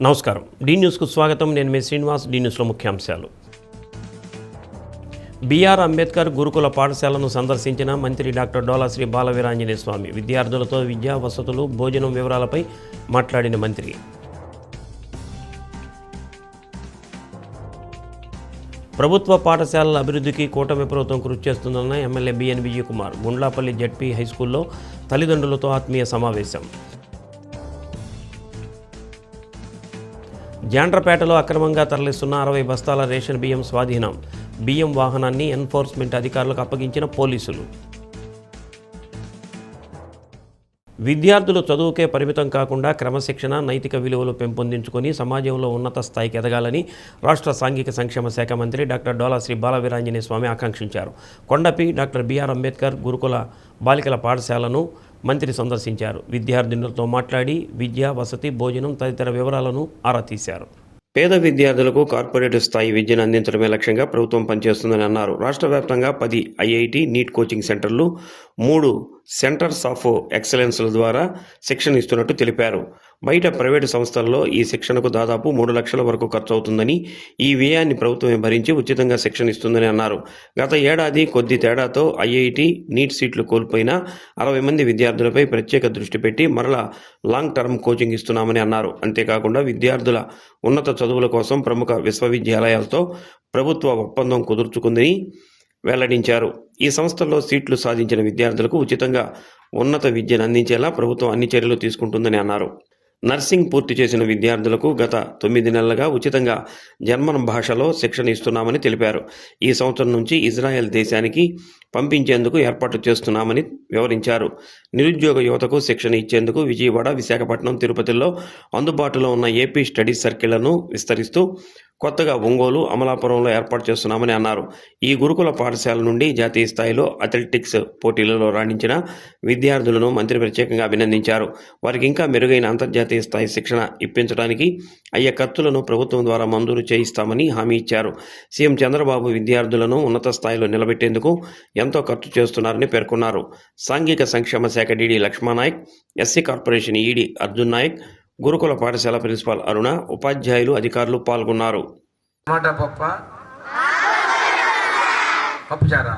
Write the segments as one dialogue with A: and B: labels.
A: నమస్కారం. డి న్యూస్కు స్వాగతం. నేను మీ శ్రీనివాస్. డి న్యూస్లో ముఖ్యాంశాలు. బిఆర్ అంబేద్కర్ గురుకుల పాఠశాలను సందర్శించిన మంత్రి డాక్టర్ డోలా శ్రీ బాలవీరాంజనేయ స్వామి. విద్యార్థులతో విద్యా వసతులు, భోజనం వివరాలపై మాట్లాడిన మంత్రి. ప్రభుత్వ పాఠశాలల అభివృద్ధికి కూటమి ప్రభుత్వం కృషి చేస్తుందన్న MLA BN Vijay Kumar. Gundlapalli ZP హైస్కూల్లో తల్లిదండ్రులతో ఆత్మీయ సమావేశం. జాండ్రపేటలో అక్రమంగా తరలిస్తున్న 60 బస్తాల రేషన్ బియ్యం స్వాధీనం. బియ్యం వాహనాన్ని ఎన్ఫోర్స్మెంట్ అధికారులకు అప్పగించిన పోలీసులు. విద్యార్థులు చదువుకే పరిమితం కాకుండా క్రమశిక్షణ, నైతిక విలువలు పెంపొందించుకొని సమాజంలో ఉన్నత స్థాయికి ఎదగాలని రాష్ట్ర సాంఘిక సంక్షేమ శాఖ మంత్రి డాక్టర్ డోలా శ్రీ బాలవీరాంజనేయ స్వామి ఆకాంక్షించారు. కొండపి డాక్టర్ బిఆర్ అంబేద్కర్ గురుకుల బాలికల పాఠశాలను మంత్రి సందర్శించారు. విద్యార్థినులతో మాట్లాడి విద్య, వసతి, భోజనం తదితర వివరాలను ఆరా తీశారు. పేద విద్యార్థులకు కార్పొరేట్ స్థాయి విద్యను అందించడమే లక్ష్యంగా ప్రభుత్వం పనిచేస్తుందని అన్నారు. రాష్ట్ర వ్యాప్తంగా 10 ఐఐటి, నీట్ కోచింగ్ సెంటర్లు, 3 సెంటర్స్ ఆఫ్ ఎక్సలెన్స్ల ద్వారా శిక్షణ ఇస్తున్నట్టు తెలిపారు. బయట ప్రైవేటు సంస్థల్లో ఈ శిక్షణకు దాదాపు 3 లక్షల వరకు ఖర్చు అవుతుందని, ఈ వ్యయాన్ని ప్రభుత్వమే భరించి ఉచితంగా శిక్షణ ఇస్తుందని అన్నారు. గత ఏడాది కొద్ది తేడాతో ఐఐటి, నీట్ సీట్లు కోల్పోయిన 60 మంది విద్యార్థులపై ప్రత్యేక దృష్టి పెట్టి మరలా లాంగ్ టర్మ్ కోచింగ్ ఇస్తున్నామని అన్నారు. అంతేకాకుండా విద్యార్థుల ఉన్నత చదువుల కోసం ప్రముఖ విశ్వవిద్యాలయాలతో ప్రభుత్వ ఒప్పందం కుదుర్చుకుందని వెల్లడించారు. ఈ సంస్థల్లో సీట్లు సాధించిన విద్యార్థులకు ఉచితంగా ఉన్నత విద్యను అందించేలా ప్రభుత్వం అన్ని చర్యలు తీసుకుంటుందని అన్నారు. నర్సింగ్ పూర్తి చేసిన విద్యార్థులకు గత 9 నెలలుగా ఉచితంగా జర్మన్ భాషలో శిక్షణ ఇస్తున్నామని తెలిపారు. ఈ సంవత్సరం నుంచి ఇజ్రాయెల్ దేశానికి పంపించేందుకు ఏర్పాటు చేస్తున్నామని వివరించారు. నిరుద్యోగ యువతకు శిక్షణ ఇచ్చేందుకు విజయవాడ, విశాఖపట్నం, తిరుపతిలో అందుబాటులో ఉన్న ఏపీ స్టడీ సర్కిళ్లను విస్తరిస్తూ కొత్తగా ఒంగోలు, అమలాపురంలో ఏర్పాటు చేస్తున్నామని అన్నారు. ఈ గురుకుల పాఠశాల నుండి జాతీయ స్థాయిలో అథ్లెటిక్స్ పోటీలలో రాణించిన విద్యార్థులను మంత్రి ప్రత్యేకంగా అభినందించారు. వారికి ఇంకా మెరుగైన అంతర్జాతీయ స్థాయి శిక్షణ ఇప్పించడానికి అయ్యే ఖర్చులను ప్రభుత్వం ద్వారా మంజూరు చేయిస్తామని హామీ ఇచ్చారు. సీఎం చంద్రబాబు విద్యార్థులను ఉన్నత స్థాయిలో నిలబెట్టేందుకు ఎంతో ఖర్చు చేస్తున్నారని పేర్కొన్నారు. సాంఘిక సంక్షేమ శాఖ DD Lakshmananayak, SC corporation ED Arjun Nayak, గురుకుల పాఠశాల ప్రిన్సిపాల్ అరుణ, ఉపాధ్యాయులు, అధికారులు పాల్గొన్నారు.
B: టమాటా పప్పుచారా,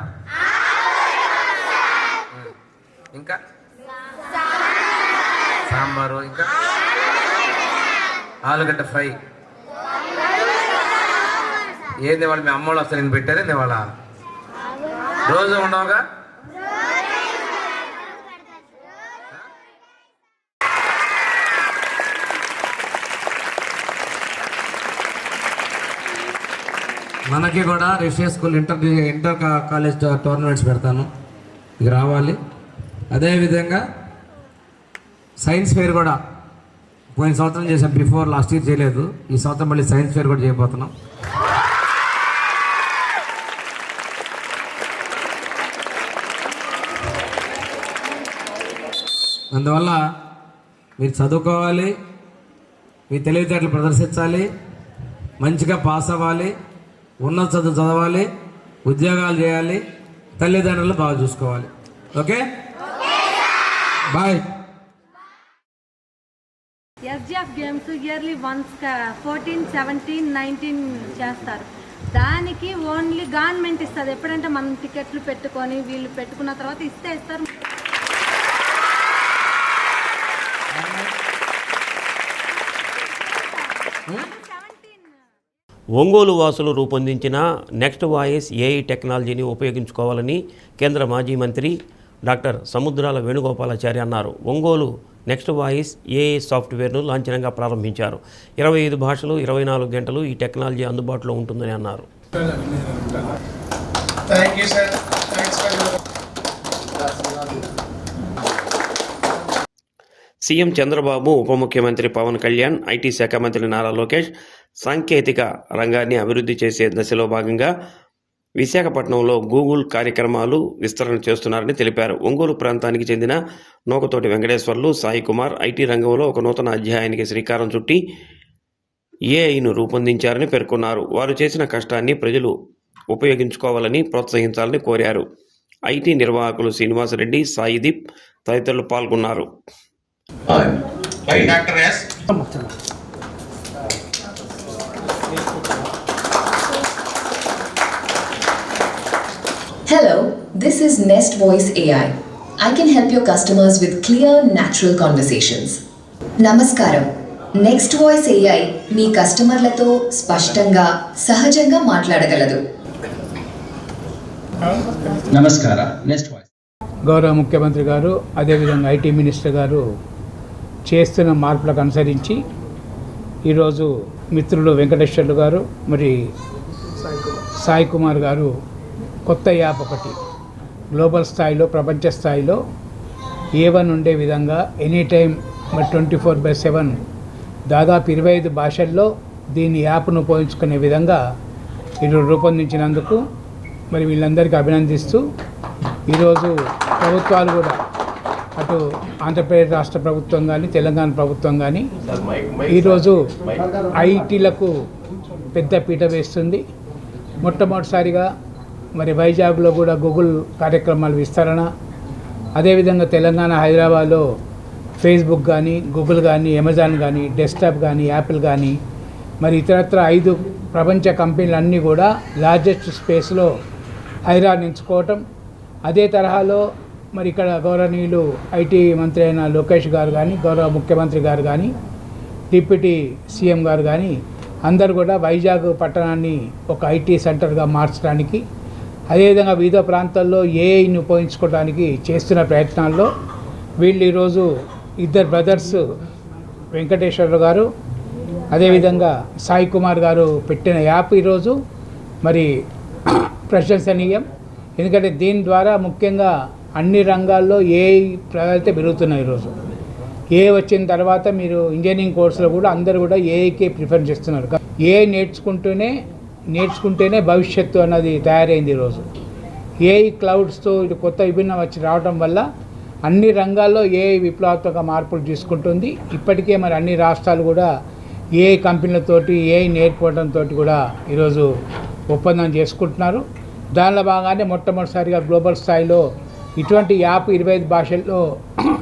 B: ఇంకా సాంబారు, ఇంకా ఆలుగడ్డ ఫ్రై. ఏంది వాళ్ళు మీ అమ్మోళ్ళు అసలు నేను పెట్టారేంది వాళ్ళ రోజు ఉండవుగా. మనకి కూడా Rishiya school inter college tournaments పెడతాను, ఇక రావాలి. అదేవిధంగా సైన్స్ ఫేర్ కూడా పోయిన సంవత్సరం చేసాం, బిఫోర్ లాస్ట్ ఇయర్ చేయలేదు. ఈ సంవత్సరం మళ్ళీ సైన్స్ ఫేర్ కూడా చేయబోతున్నాం. అందువల్ల మీరు చదువుకోవాలి, మీ తెలివితేటలు ప్రదర్శించాలి, మంచిగా పాస్ అవ్వాలి, ఉన్నత చదువు చదవాలి, ఉద్యోగాలు చేయాలి, తల్లిదండ్రులు బాగా చూసుకోవాలి. Okay, bye.
C: SGF games yearly once 14, 17, 19 చేస్తారు. దానికి ఓన్లీ గవర్నమెంట్ ఇస్తుంది. ఎప్పుడంటే మనం టికెట్లు పెట్టుకొని వీళ్ళు పెట్టుకున్న తర్వాత ఇస్తారు.
A: ఒంగోలు వాసులు రూపొందించిన నెక్స్ట్ వాయిస్ ఏఐ టెక్నాలజీని ఉపయోగించుకోవాలని కేంద్ర మాజీ మంత్రి డాక్టర్ సముద్రాల వేణుగోపాలాచారి అన్నారు. ఒంగోలు నెక్స్ట్ వాయిస్ ఏఐ సాఫ్ట్వేర్ను లాంఛనంగా ప్రారంభించారు. 25 భాషలు, 24 గంటలు ఈ టెక్నాలజీ అందుబాటులో ఉంటుందని అన్నారు. సీఎం చంద్రబాబు, ఉప ముఖ్యమంత్రి పవన్ కళ్యాణ్, ఐటీ శాఖ మంత్రి నారా లోకేష్ సాంకేతిక రంగాన్ని అభివృద్ధి చేసే దశలో భాగంగా విశాఖపట్నంలో గూగుల్ కార్యక్రమాలు విస్తరణ చేస్తున్నారని తెలిపారు. ఒంగోలు ప్రాంతానికి చెందిన నూకతోటి వెంకటేశ్వర్లు, సాయి కుమార్ ఐటీ రంగంలో ఒక నూతన అధ్యాయానికి శ్రీకారం చుట్టి ఏఐను రూపొందించారని పేర్కొన్నారు. వారు చేసిన కష్టాన్ని ప్రజలు ఉపయోగించుకోవాలని ప్రోత్సహించాలని కోరారు. ఐటీ నిర్వాహకులు శ్రీనివాసరెడ్డి, సాయిదీప్ తదితరులు పాల్గొన్నారు.
D: Doctor yes Hello, this is Nest Voice AI. I can help your customers with clear, natural conversations. Namaskaram. Next Voice AI మీ కస్టమర్లతో స్పష్టంగా సహజంగా మాట్లాడగలదు.
E: నమస్కార నెక్స్ట్ వాయిస్
F: గౌరవ ముఖ్యమంత్రి గారు అదేవిధంగా ఐటీ మినిస్టర్ గారు చేస్తున్న మార్పులకు అనుసరించి ఈరోజు మిత్రులు వెంకటేశ్వర్లు గారు మరి సాయి కుమార్ గారు కొత్త యాప్ ఒకటి గ్లోబల్ స్థాయిలో ప్రపంచ స్థాయిలో A1 ఉండే విధంగా ఎనీ టైం మరి 24/7 దాదాపు 25 భాషల్లో దీని యాప్ను ఉపయోగించుకునే విధంగా ఈరోజు రూపొందించినందుకు మరి వీళ్ళందరికీ అభినందిస్తూ ఈరోజు ప్రభుత్వాలు కూడా అటు ఆంధ్రప్రదేశ్ రాష్ట్ర ప్రభుత్వం కానీ తెలంగాణ ప్రభుత్వం కానీ ఈరోజు ఐటీలకు పెద్ద పీట వేస్తుంది. మొట్టమొదటిసారిగా మరి వైజాగ్లో కూడా గూగుల్ కార్యక్రమాల విస్తరణ, అదేవిధంగా తెలంగాణ హైదరాబాద్లో ఫేస్బుక్ కానీ గూగుల్ కానీ అమెజాన్ కానీ డెస్క్టాప్ కానీ యాపిల్ కానీ మరి ఇతరత్ర 5 ప్రపంచ కంపెనీలన్నీ కూడా లార్జెస్ట్ స్పేస్లో హైదరాబాద్ ఎంచుకోవటం. అదే తరహాలో మరి ఇక్కడ గౌరవనీయులు ఐటీ మంత్రి అయిన లోకేష్ గారు కానీ గౌరవ ముఖ్యమంత్రి గారు కానీ డిప్యూటీ సీఎం గారు కానీ అందరూ కూడా వైజాగ్ పట్టణాన్ని ఒక ఐటీ సెంటర్గా మార్చడానికి, అదేవిధంగా వివిధ ప్రాంతాల్లో ఏఐని ఉపయోగించుకోవడానికి చేస్తున్న ప్రయత్నాల్లో వీళ్ళు ఈరోజు 2 బ్రదర్స్ వెంకటేశ్వర్లు గారు అదేవిధంగా సాయి కుమార్ గారు పెట్టిన యాప్ ఈరోజు మరి ప్రశంసనీయం. ఎందుకంటే దీని ద్వారా ముఖ్యంగా అన్ని రంగాల్లో ఏఐ ప్రాధాన్యత పెరుగుతున్నాయి. ఈరోజు ఏఐ వచ్చిన తర్వాత మీరు ఇంజనీరింగ్ కోర్సులో కూడా అందరూ కూడా ఏఐకే ప్రిఫర్ చేస్తున్నారు. ఏఐ నేర్చుకుంటేనే భవిష్యత్తు అన్నది తయారైంది. ఈరోజు ఏఐ క్లౌడ్స్తో ఇది కొత్త విభిన్నం వచ్చి రావడం వల్ల అన్ని రంగాల్లో ఏఐ విప్లవాత్మక మార్పులు తీసుకుంటుంది. ఇప్పటికే మరి అన్ని రాష్ట్రాలు కూడా ఏఐ కంపెనీలతోటి ఏఐ నేర్చుకోవడంతో కూడా ఈరోజు ఒప్పందం చేసుకుంటున్నారు. దానిలో భాగంగానే మొట్టమొదటిసారిగా గ్లోబల్ స్థాయిలో ఇటువంటి యాప్ 25 భాషల్లో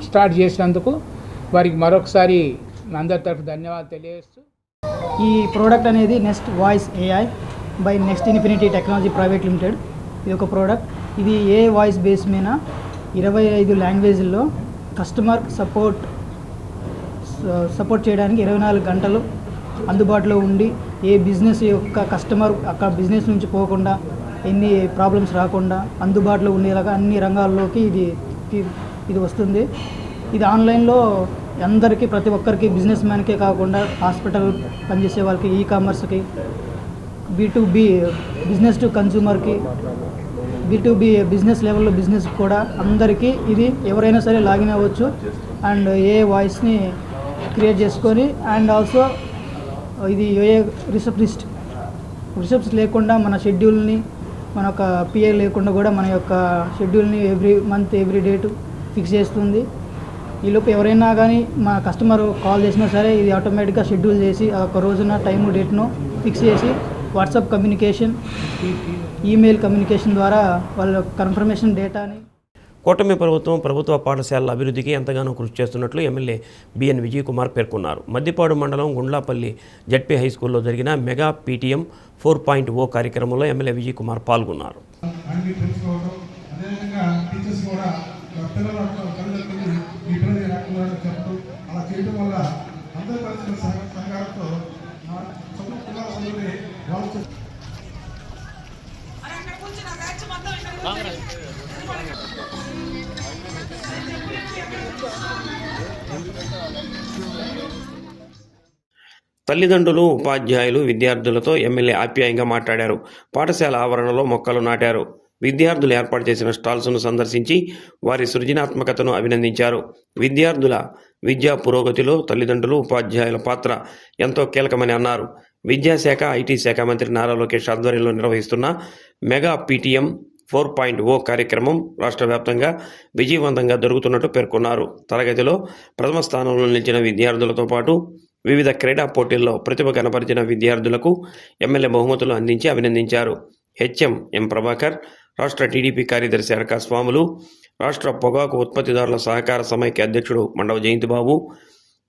F: స్టార్ట్ చేసినందుకు వారికి మరొకసారి అందరి తరఫు ధన్యవాదాలు తెలియజేస్తూ,
G: ఈ ప్రోడక్ట్ అనేది next voice AI by next infinity technology private limited. ఇది ఒక ప్రోడక్ట్. ఇది ఏ వాయిస్ బేస్ మీద 25 లాంగ్వేజ్ల్లో కస్టమర్ సపోర్ట్ చేయడానికి 24 గంటలు అందుబాటులో ఉండి ఏ బిజినెస్ యొక్క కస్టమర్ అక్కడ బిజినెస్ నుంచి పోకుండా ఎన్ని ప్రాబ్లమ్స్ రాకుండా అందుబాటులో ఉండేలాగా అన్ని రంగాల్లోకి ఇది వస్తుంది. ఇది ఆన్లైన్లో అందరికీ ప్రతి ఒక్కరికి బిజినెస్ మ్యాన్కే కాకుండా హాస్పిటల్ పనిచేసే వాళ్ళకి, ఈ-కామర్స్కి, B2B బిజినెస్ టు కన్జ్యూమర్కి, B2B బిజినెస్ లెవెల్లో బిజినెస్ కూడా అందరికీ ఇది ఎవరైనా సరే లాగిన్ అవ్వచ్చు అండ్ ఏ వాయిస్ని క్రియేట్ చేసుకొని అండ్ ఆల్సో ఇది ఏ రిసెప్ట్స్ లేకుండా మన షెడ్యూల్ని మన యొక్క పిఏ లేకుండా కూడా మన యొక్క షెడ్యూల్ని every month every date fix చేస్తుంది. ఈలోపు ఎవరైనా కానీ మా కస్టమర్ కాల్ చేసినా సరే ఇది ఆటోమేటిక్గా షెడ్యూల్ చేసి ఆ ఒక రోజున టైము డేట్ను ఫిక్స్ చేసి వాట్సాప్ కమ్యూనికేషన్, ఈమెయిల్ కమ్యూనికేషన్ ద్వారా వాళ్ళ కన్ఫర్మేషన్ డేటాని.
A: కూటమి ప్రభుత్వం ప్రభుత్వ పాఠశాలల అభివృద్ధికి ఎంతగానో కృషి చేస్తున్నట్లు ఎమ్మెల్యే బిఎన్ విజయ్ కుమార్ పేర్కొన్నారు. మద్దిపాడు మండలం గుండ్లాపల్లి జడ్పీ హైస్కూల్లో జరిగిన మెగా పీటీఎం 4.0 కార్యక్రమంలో ఎమ్మెల్యే విజయ్ కుమార్ పాల్గొన్నారు. తల్లిదండ్రులు, ఉపాధ్యాయులు, విద్యార్థులతో ఎమ్మెల్యే ఆప్యాయంగా మాట్లాడారు. పాఠశాల ఆవరణలో మొక్కలు నాటారు. విద్యార్థులు ఏర్పాటు చేసిన స్టాల్స్ను సందర్శించి వారి సృజనాత్మకతను అభినందించారు. విద్యార్థుల విద్యా పురోగతిలో తల్లిదండ్రులు, ఉపాధ్యాయుల పాత్ర ఎంతో కీలకమని అన్నారు. విద్యాశాఖ, ఐటీ శాఖ మంత్రి నారా లోకేష్ ఆధ్వర్యంలో నిర్వహిస్తున్న మెగా పీటీఎం 4.0 కార్యక్రమం రాష్ట్ర వ్యాప్తంగా విజయవంతంగా జరుగుతున్నట్టు పేర్కొన్నారు. తరగతిలో ప్రథమ స్థానంలో నిలిచిన విద్యార్థులతో పాటు వివిధ క్రీడా పోటీల్లో ప్రతిభ కనపరిచిన విద్యార్థులకు ఎమ్మెల్యే బహుమతులు అందించి అభినందించారు. హెచ్ఎం ఎం ప్రభాకర్, రాష్ట్ర టీడీపీ కార్యదర్శి అరకా స్వాములు, రాష్ట్ర పొగాకు ఉత్పత్తిదారుల సహకార సమైక్య అధ్యక్షుడు మండవ జయంతిబాబు,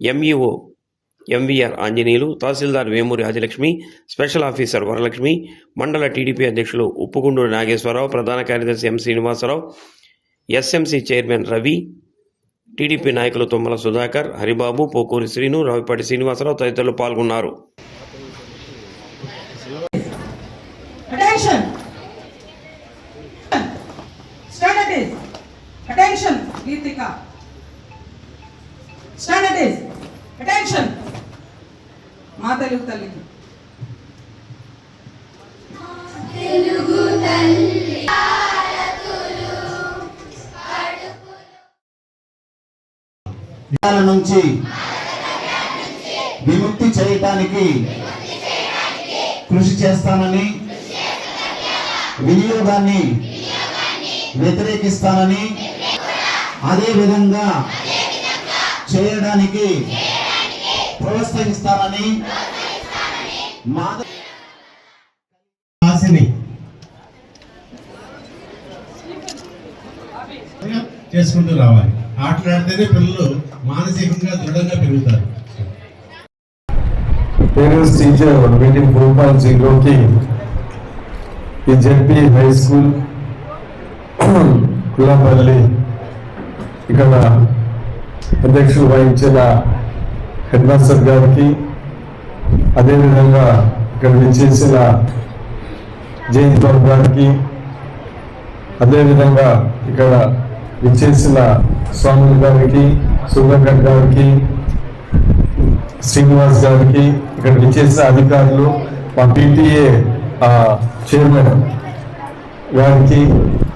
A: ఎంఈఓ ఎంవీఆర్ ఆంజనేయులు, తహసీల్దార్ వేమూరి ఆదిలక్ష్మి, స్పెషల్ ఆఫీసర్ వరలక్ష్మి, మండల టీడీపీ అధ్యక్షులు ఉప్పుగుండూరు నాగేశ్వరరావు, ప్రధాన కార్యదర్శి M Srinivasarao, SMC chairman Ravi, TDP నాయకులు తుమ్మల సుధాకర్, హరిబాబు, పోకూరి శ్రీను, రావిపాటి శ్రీనివాసరావు తదితరులు పాల్గొన్నారు.
H: Attention! Stand at ease. Attention, Geetika. Stand at ease. Attention. మా తెలుగు తల్లికి.
I: నుంచి విముక్తి చేయటానికి కృషి చేస్తానని, వినియోగాన్ని వ్యతిరేకిస్తానని, అదే విధంగా చేయడానికి ప్రోత్సహిస్తానని ఆశని చేసుకుంటూ రావాలి. ఆటలాడితేనే పిల్లలు మానసికంగా దృఢంగా పెరుగుతారు.
J: పేరెంట్స్ టీచర్ మీటింగ్ 4.0కి ఈ జెడ్పీ హై స్కూల్ కులాపల్లి ఇక్కడ అధ్యక్షులు వహించిన హెడ్ మాస్టర్ గారికి, అదేవిధంగా ఇక్కడ విచ్చేసిన జయంత్ బాబు గారికి, అదేవిధంగా ఇక్కడ విచ్చేసిన స్వామి గారికి, సుధాకర్ గారికి, శ్రీనివాస్ గారికి, ఇక్కడ విచ్చేసిన అధికారులు, మా పీటీఏ చైర్మన్ గారికి,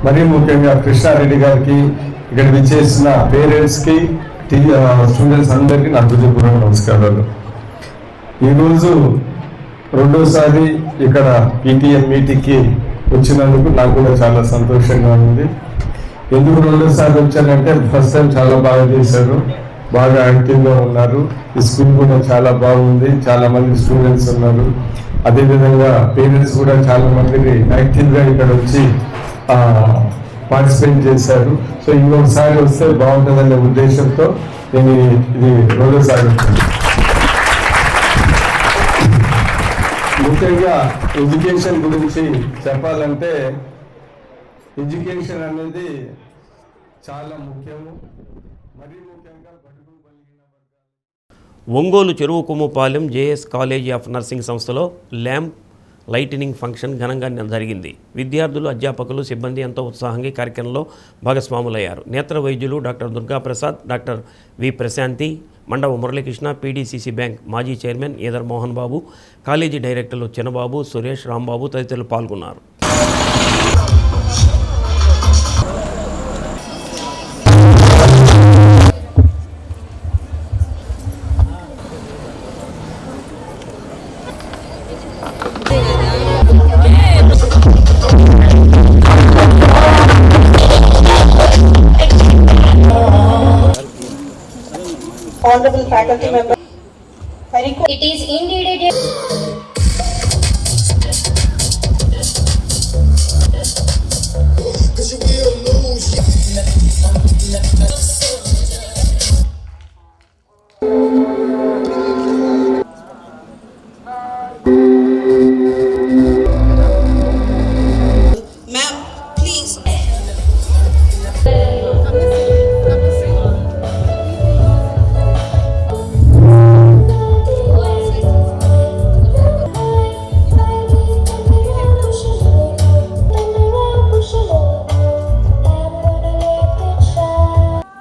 J: మరీ ముఖ్యంగా కృష్ణారెడ్డి గారికి, ఇక్కడ విచ్చేసిన పేరెంట్స్కి, స్టూడెంట్స్ అందరికీ నా హృదయపూర్వక నమస్కారాలు. ఈరోజు రెండోసారి ఇక్కడ పీటీఏ మీటింగ్కి వచ్చినందుకు నాకు కూడా చాలా సంతోషంగా ఉంది. ఎందుకు రెండోసారి వచ్చానంటే, ఫస్ట్ టైం చాలా బాగా చేశారు, బాగా యాక్టివ్గా ఉన్నారు. ఈ స్కూల్ కూడా చాలా బాగుంది, చాలా మంది స్టూడెంట్స్ ఉన్నారు. అదేవిధంగా పేరెంట్స్ కూడా చాలా మంది యాక్టివ్గా ఇక్కడ వచ్చి పార్టిసిపేట్ చేశారు. సో ఇంకొకసారి వస్తే బాగుంటుందనే ఉద్దేశంతో నేను ఇది రెండోసారి వచ్చింది. ముఖ్యంగా ఎడ్యుకేషన్ గురించి చెప్పాలంటే, ఎడ్యుకేషన్ అనేది చాలా ముఖ్యము. మరీ ముఖ్యంగా
A: ఒంగోలు చెరువు Kommupalem JS college of nursing సంస్థలో ల్యాంప్ లైటినింగ్ ఫంక్షన్ ఘనంగా జరిగింది. విద్యార్థులు, అధ్యాపకులు, సిబ్బంది ఎంతో ఉత్సాహంగా ఈ కార్యక్రమంలో భాగస్వాములయ్యారు. నేత్ర వైద్యులు doctor Durgaprasad, doctor V Prashanti, Mandava Muralikrishna, PDCC bank మాజీ చైర్మన్ ఈదర్ మోహన్ బాబు, కాలేజీ డైరెక్టర్లు చిన్నబాబు, సురేష్, రాంబాబు తదితరులు పాల్గొన్నారు.
H: Honorable faculty member,
K: it is indeed
H: ma'am, please.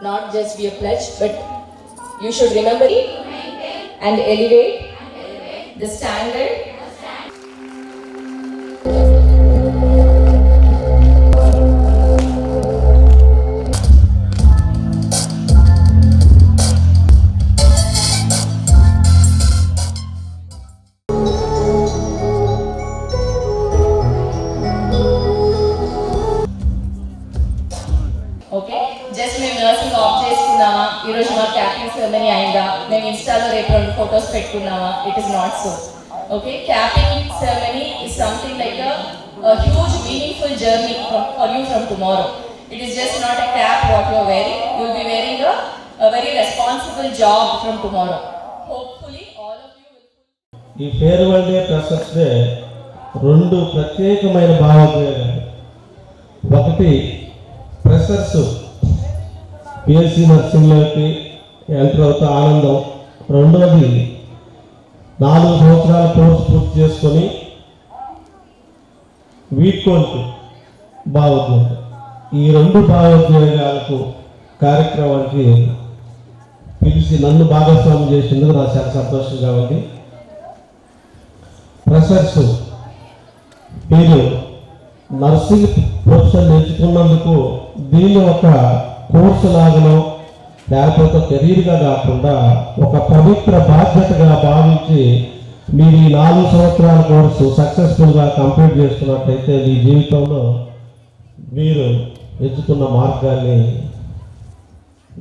K: not just be a pledge, but you should remember it and elevate the standard. Okay, just మేము nursing off చేసుకున్నామా, ఈరోజు మా capping ceremony అయిందా, మేము ఇన్స్టాలో రేపు 2 ఫొటోస్ పెట్టుకున్నామా, it is not so. Okay, capping ceremony is something like a huge meaningful journey for you from tomorrow. It is just not a cap what you are wearing, you will be wearing a very responsible job from tomorrow. Hopefully all
L: ఈ farewell day freshers day రెండు ప్రత్యేకమైన భావోద్వేగాలు. ఒకటి freshers PSC నర్సింగ్లోకి enter అవుతా ఆనందం. రెండోది 4 సంవత్సరాల course పూర్తి చేసుకొని వీడ్కోలుకు భావోద్వేగం. ఈ 2 భావోద్వేగాలకు కార్యక్రమానికి పిలిచి నన్ను భాగస్వామ్యం చేసినందుకు నాకు చాలా సంతోషంగా ఉంది. ఫ్రెషర్స్ మీరు నర్సింగ్ ప్రొఫెషన్ ఎంచుకున్నందుకు దీన్ని ఒక కోర్సు లాగనో లేకపోతే కెరీర్గా కాకుండా ఒక పవిత్ర బాధ్యతగా భావించి మీరు ఈ 4 సంవత్సరాల కోర్సు సక్సెస్ఫుల్గా కంప్లీట్ చేసుకున్నట్లయితే మీ జీవితంలో మీరు ఎంచుకున్న మార్గాన్ని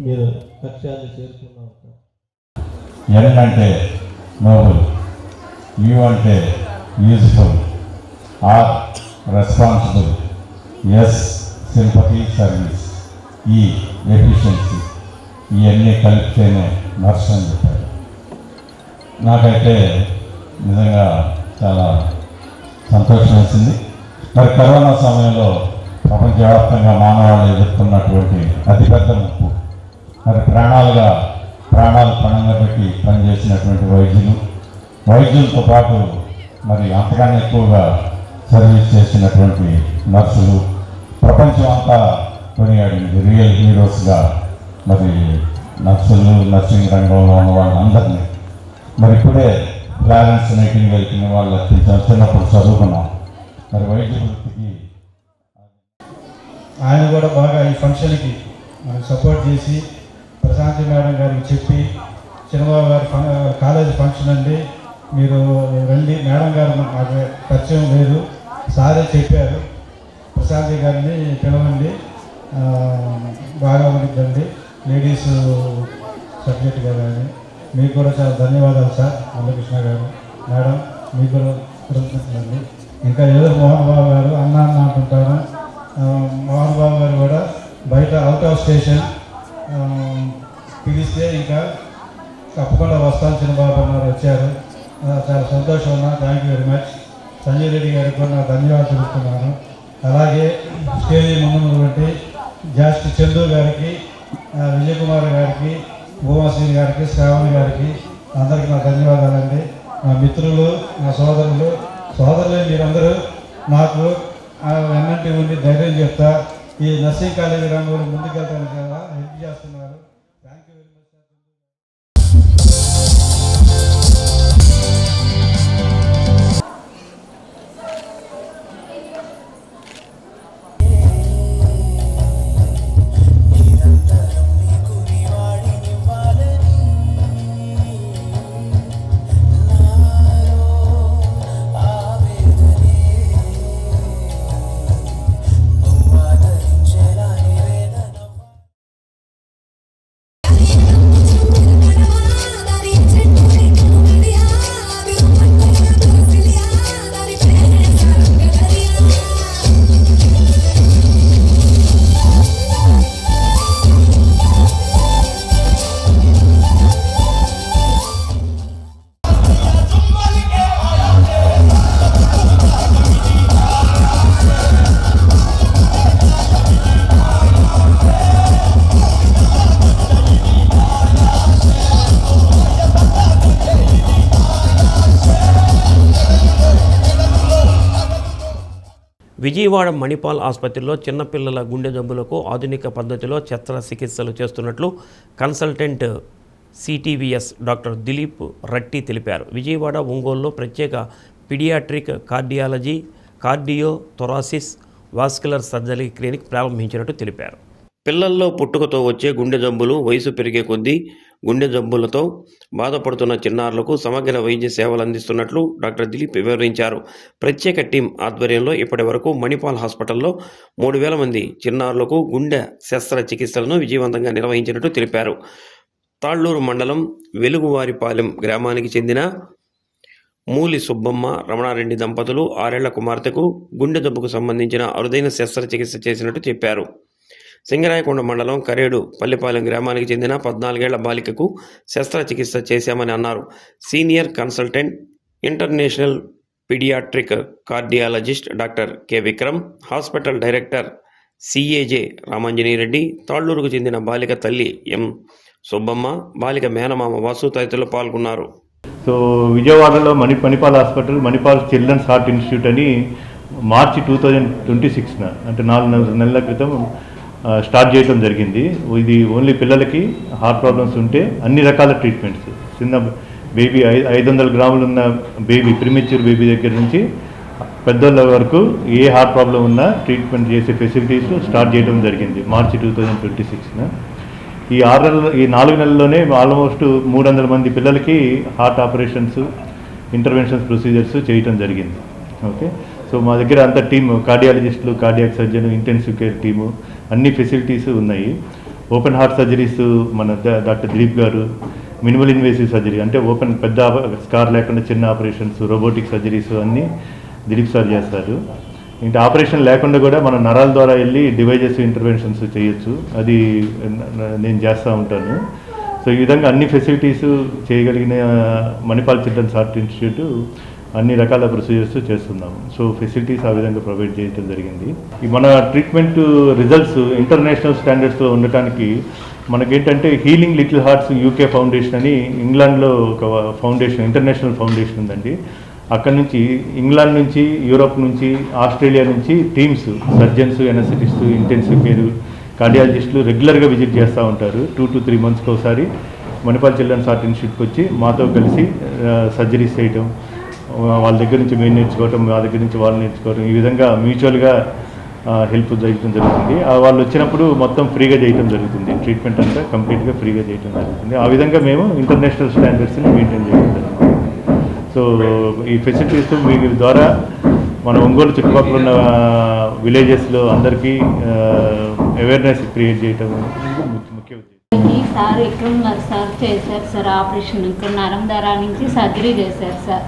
L: మీరు లక్ష్యాన్ని చేరుకున్నారు.
M: ఎన్ అంటే నోబుల్, యూ అంటే useful, R responsible, S sympathy service, E efficiency, ఇవన్నీ కలిపితేనే నర్స్ అని చెప్పారు. నాకైతే నిజంగా చాలా సంతోషం వేసింది. మరి కరోనా సమయంలో ప్రపంచవ్యాప్తంగా మానవాళి ఎదుర్కొన్నటువంటి అతిపెద్ద ముప్పు, మరి ప్రాణాలు పణంగా పెట్టి పనిచేసినటువంటి వైద్యులతో పాటు మరి అంతకన్నా ఎక్కువగా సర్వీస్ చేసినటువంటి నర్సులు, ప్రపంచం అంతా కొనియాడింది రియల్ హీరోస్గా మరి నర్సులు, నర్సింగ్ రంగంలో ఉన్న వాళ్ళందరినీ. మరి ఇప్పుడే ఫ్లారెన్స్ నైటింగేల్ వాళ్ళు చిన్నప్పుడు చదువుకున్నాం. మరి వైద్య వృత్తికి
N: ఆయన కూడా బాగా ఈ ఫంక్షన్కి మనకు సపోర్ట్ చేసి ప్రశాంతి మేడం గారికి చెప్పి, చిన్నబాబు గారి కాలేజీ ఫంక్షన్ అండి మీరు రండి, మేడం గారు నాకు పరిచయం లేదు, సారే చెప్పారు, ప్రశాంతి గారిని పిలవండి బాగా ఉండిద్దండి లేడీస్ సబ్జెక్ట్ కదా అని. మీకు కూడా చాలా ధన్యవాదాలు సార్ మల్లకృష్ణ గారు, మేడం మీకు కూడా కృతజ్ఞతలండి. ఇంకా ఏదో మోహన్ బాబు గారు అన్న అంటుంటారు, మోహన్ బాబు గారు కూడా బయట అవుట్ ఆఫ్ స్టేషన్ పిలిస్తే ఇంకా తప్పకుండా వస్తాను చిన్నబాబు అన్నారు, వచ్చారు. చాలా సంతోషం ఉన్నా. Thank you very much. Sanjay Reddy గారికి కూడా నా ధన్యవాదాలు తెలుపుతున్నాను. అలాగే స్టేజీ ముందున్నటువంటి జాస్టి చందు గారికి, విజయ్ కుమార్ గారికి, భువనశ్రీ గారికి, శ్రావణి గారికి అందరికీ నా ధన్యవాదాలండి. నా మిత్రులు, నా సోదరులే మీరందరూ నాకు వెన్నంటి ఉండి ధైర్యం చెప్తా ఈ నర్సింగ్ కాలేజీ రంగంలో ముందుకెళ్తాను కదా హెల్ప్ చేస్తున్నారు. Thank you very much.
A: Vijayawada Manipal ఆసుపత్రిలో చిన్నపిల్లల గుండె జబ్బులకు ఆధునిక పద్ధతిలో శస్త్రచికిత్సలు చేస్తున్నట్లు consultant CTVS doctor Dilip Ratti తెలిపారు. విజయవాడ ఒంగోలులో ప్రత్యేక pediatric cardiology, cardio thoracic, vascular surgery clinic ప్రారంభించినట్టు తెలిపారు. పిల్లల్లో పుట్టుకతో వచ్చే గుండె జబ్బులు, వయసు పెరిగే కొద్దీ గుండె జబ్బులతో బాధపడుతున్న చిన్నారులకు సమగ్ర వైద్య సేవలు అందిస్తున్నట్లు డాక్టర్ దిలీప్ వివరించారు. ప్రత్యేక టీం ఆధ్వర్యంలో ఇప్పటి వరకు మణిపాల్ హాస్పిటల్లో 3000 మంది చిన్నారులకు గుండె శస్త్రచికిత్సలను విజయవంతంగా నిర్వహించినట్టు తెలిపారు. తాళ్లూరు మండలం వెలుగువారిపాలెం గ్రామానికి చెందిన మూలి సుబ్బమ్మ, రమణారెడ్డి దంపతులు 6 ఏళ్ల కుమార్తెకు గుండె జబ్బుకు సంబంధించిన అరుదైన శస్త్రచికిత్స చేసినట్టు చెప్పారు. సింగరాయకొండ మండలం కరేడు పల్లిపాలెం గ్రామానికి చెందిన 14 ఏళ్ల బాలికకు శస్త్రచికిత్స చేశామని అన్నారు. Senior consultant international pediatric cardiologist doctor K Vikram, hospital director CAJ Ramanjaneyareddy, తాళ్లూరుకు చెందిన బాలిక తల్లి ఎం సుబ్బమ్మ, బాలిక మేనమామ వాసు తదితరులు పాల్గొన్నారు.
O: సో విజయవాడలో Manipal hospital, Manipal children's heart institute అని మార్చి 2026 అంటే 4 నెలల క్రితం స్టార్ట్ చేయడం జరిగింది. ఇది ఓన్లీ పిల్లలకి హార్ట్ ప్రాబ్లమ్స్ ఉంటే అన్ని రకాల ట్రీట్మెంట్స్, చిన్న బేబీ 500 గ్రాములు ఉన్న బేబీ, ప్రీమెచ్యూర్ బేబీ దగ్గర నుంచి పెద్దోళ్ళ వరకు ఏ హార్ట్ ప్రాబ్లం ఉన్నా ట్రీట్మెంట్ చేసే ఫెసిలిటీస్ స్టార్ట్ చేయడం జరిగింది మార్చి 2026. ఈ 4 నెలల్లోనే ఆల్మోస్ట్ 300 మంది పిల్లలకి హార్ట్ ఆపరేషన్స్, ఇంటర్వెన్షన్స్ ప్రొసీజర్స్ చేయటం జరిగింది. ఓకే, సో మా దగ్గర అంత టీము, కార్డియాలజిస్టులు, cardiac surgeon, intensive care team, అన్ని ఫెసిలిటీస్ ఉన్నాయి. ఓపెన్ హార్ట్ సర్జరీస్ మన డాక్టర్ దిలీప్ గారు, మినిమల్ ఇన్వేసివ్ సర్జరీ అంటే ఓపెన్ పెద్ద స్కార్ లేకుండా చిన్న ఆపరేషన్స్, రోబోటిక్ సర్జరీస్ అన్నీ దిలీప్ సార్ చేస్తారు. ఇంకా ఆపరేషన్ లేకుండా కూడా మన నరాల ద్వారా వెళ్ళి డివైజెస్ ఇంటర్వెన్షన్స్ చేయొచ్చు, అది నేను చేస్తూ ఉంటాను. సో ఈ విధంగా అన్ని ఫెసిలిటీస్ చేయగలిగిన మణిపాల్ చిల్డ్రన్స్ హార్ట్ ఇన్స్టిట్యూట్ అన్ని రకాల ప్రొసీజర్స్ చేస్తున్నాము. సో ఫెసిలిటీస్ ఆ విధంగా ప్రొవైడ్ చేయడం జరిగింది. మన ట్రీట్మెంట్ రిజల్ట్స్ ఇంటర్నేషనల్ స్టాండర్డ్స్లో ఉండటానికి మనకేంటంటే healing little hearts UK foundation అని ఇంగ్లాండ్లో ఒక ఫౌండేషన్, ఇంటర్నేషనల్ ఫౌండేషన్ ఉందండి. అక్కడ నుంచి ఇంగ్లాండ్ నుంచి, యూరోప్ నుంచి, ఆస్ట్రేలియా నుంచి టీమ్స్, సర్జన్స్, ఎనస్థెటిస్టు, ఇంటెన్సివ్ కేర్, కార్డియాలజిస్టులు రెగ్యులర్గా విజిట్ చేస్తూ ఉంటారు. 2 to 3 monthsకి ఒకసారి మణిపాల్ చిల్డ్రన్స్ హార్ట్ ఇన్స్టిట్యూట్కి వచ్చి మాతో కలిసి సర్జరీస్ చేయటం, వాళ్ళ దగ్గర నుంచి మేము నేర్చుకోవటం, మా దగ్గర నుంచి వాళ్ళు నేర్చుకోవటం, ఈ విధంగా మ్యూచువల్గా హెల్ప్ చేయడం జరుగుతుంది. వాళ్ళు వచ్చినప్పుడు మొత్తం ఫ్రీగా చేయడం జరుగుతుంది, ట్రీట్మెంట్ అంతా కంప్లీట్గా ఫ్రీగా చేయడం జరుగుతుంది. ఆ విధంగా మేము ఇంటర్నేషనల్ స్టాండర్డ్స్ని మెయింటైన్ చేయడం జరుగుతుంది. సో ఈ ఫెసిలిటీస్ మీ ద్వారా మన ఒంగోలు చుట్టుపక్కల ఉన్న విలేజెస్లో అందరికీ అవేర్నెస్ క్రియేట్ చేయటం ముఖ్య ఉద్దేశం.
P: సార్ విక్రమ్ గారు సార్ చేశారు సార్ ఆపరేషన్. ఇక్కడ నరం ధర నుంచి సర్జరీ చేశారు సార్.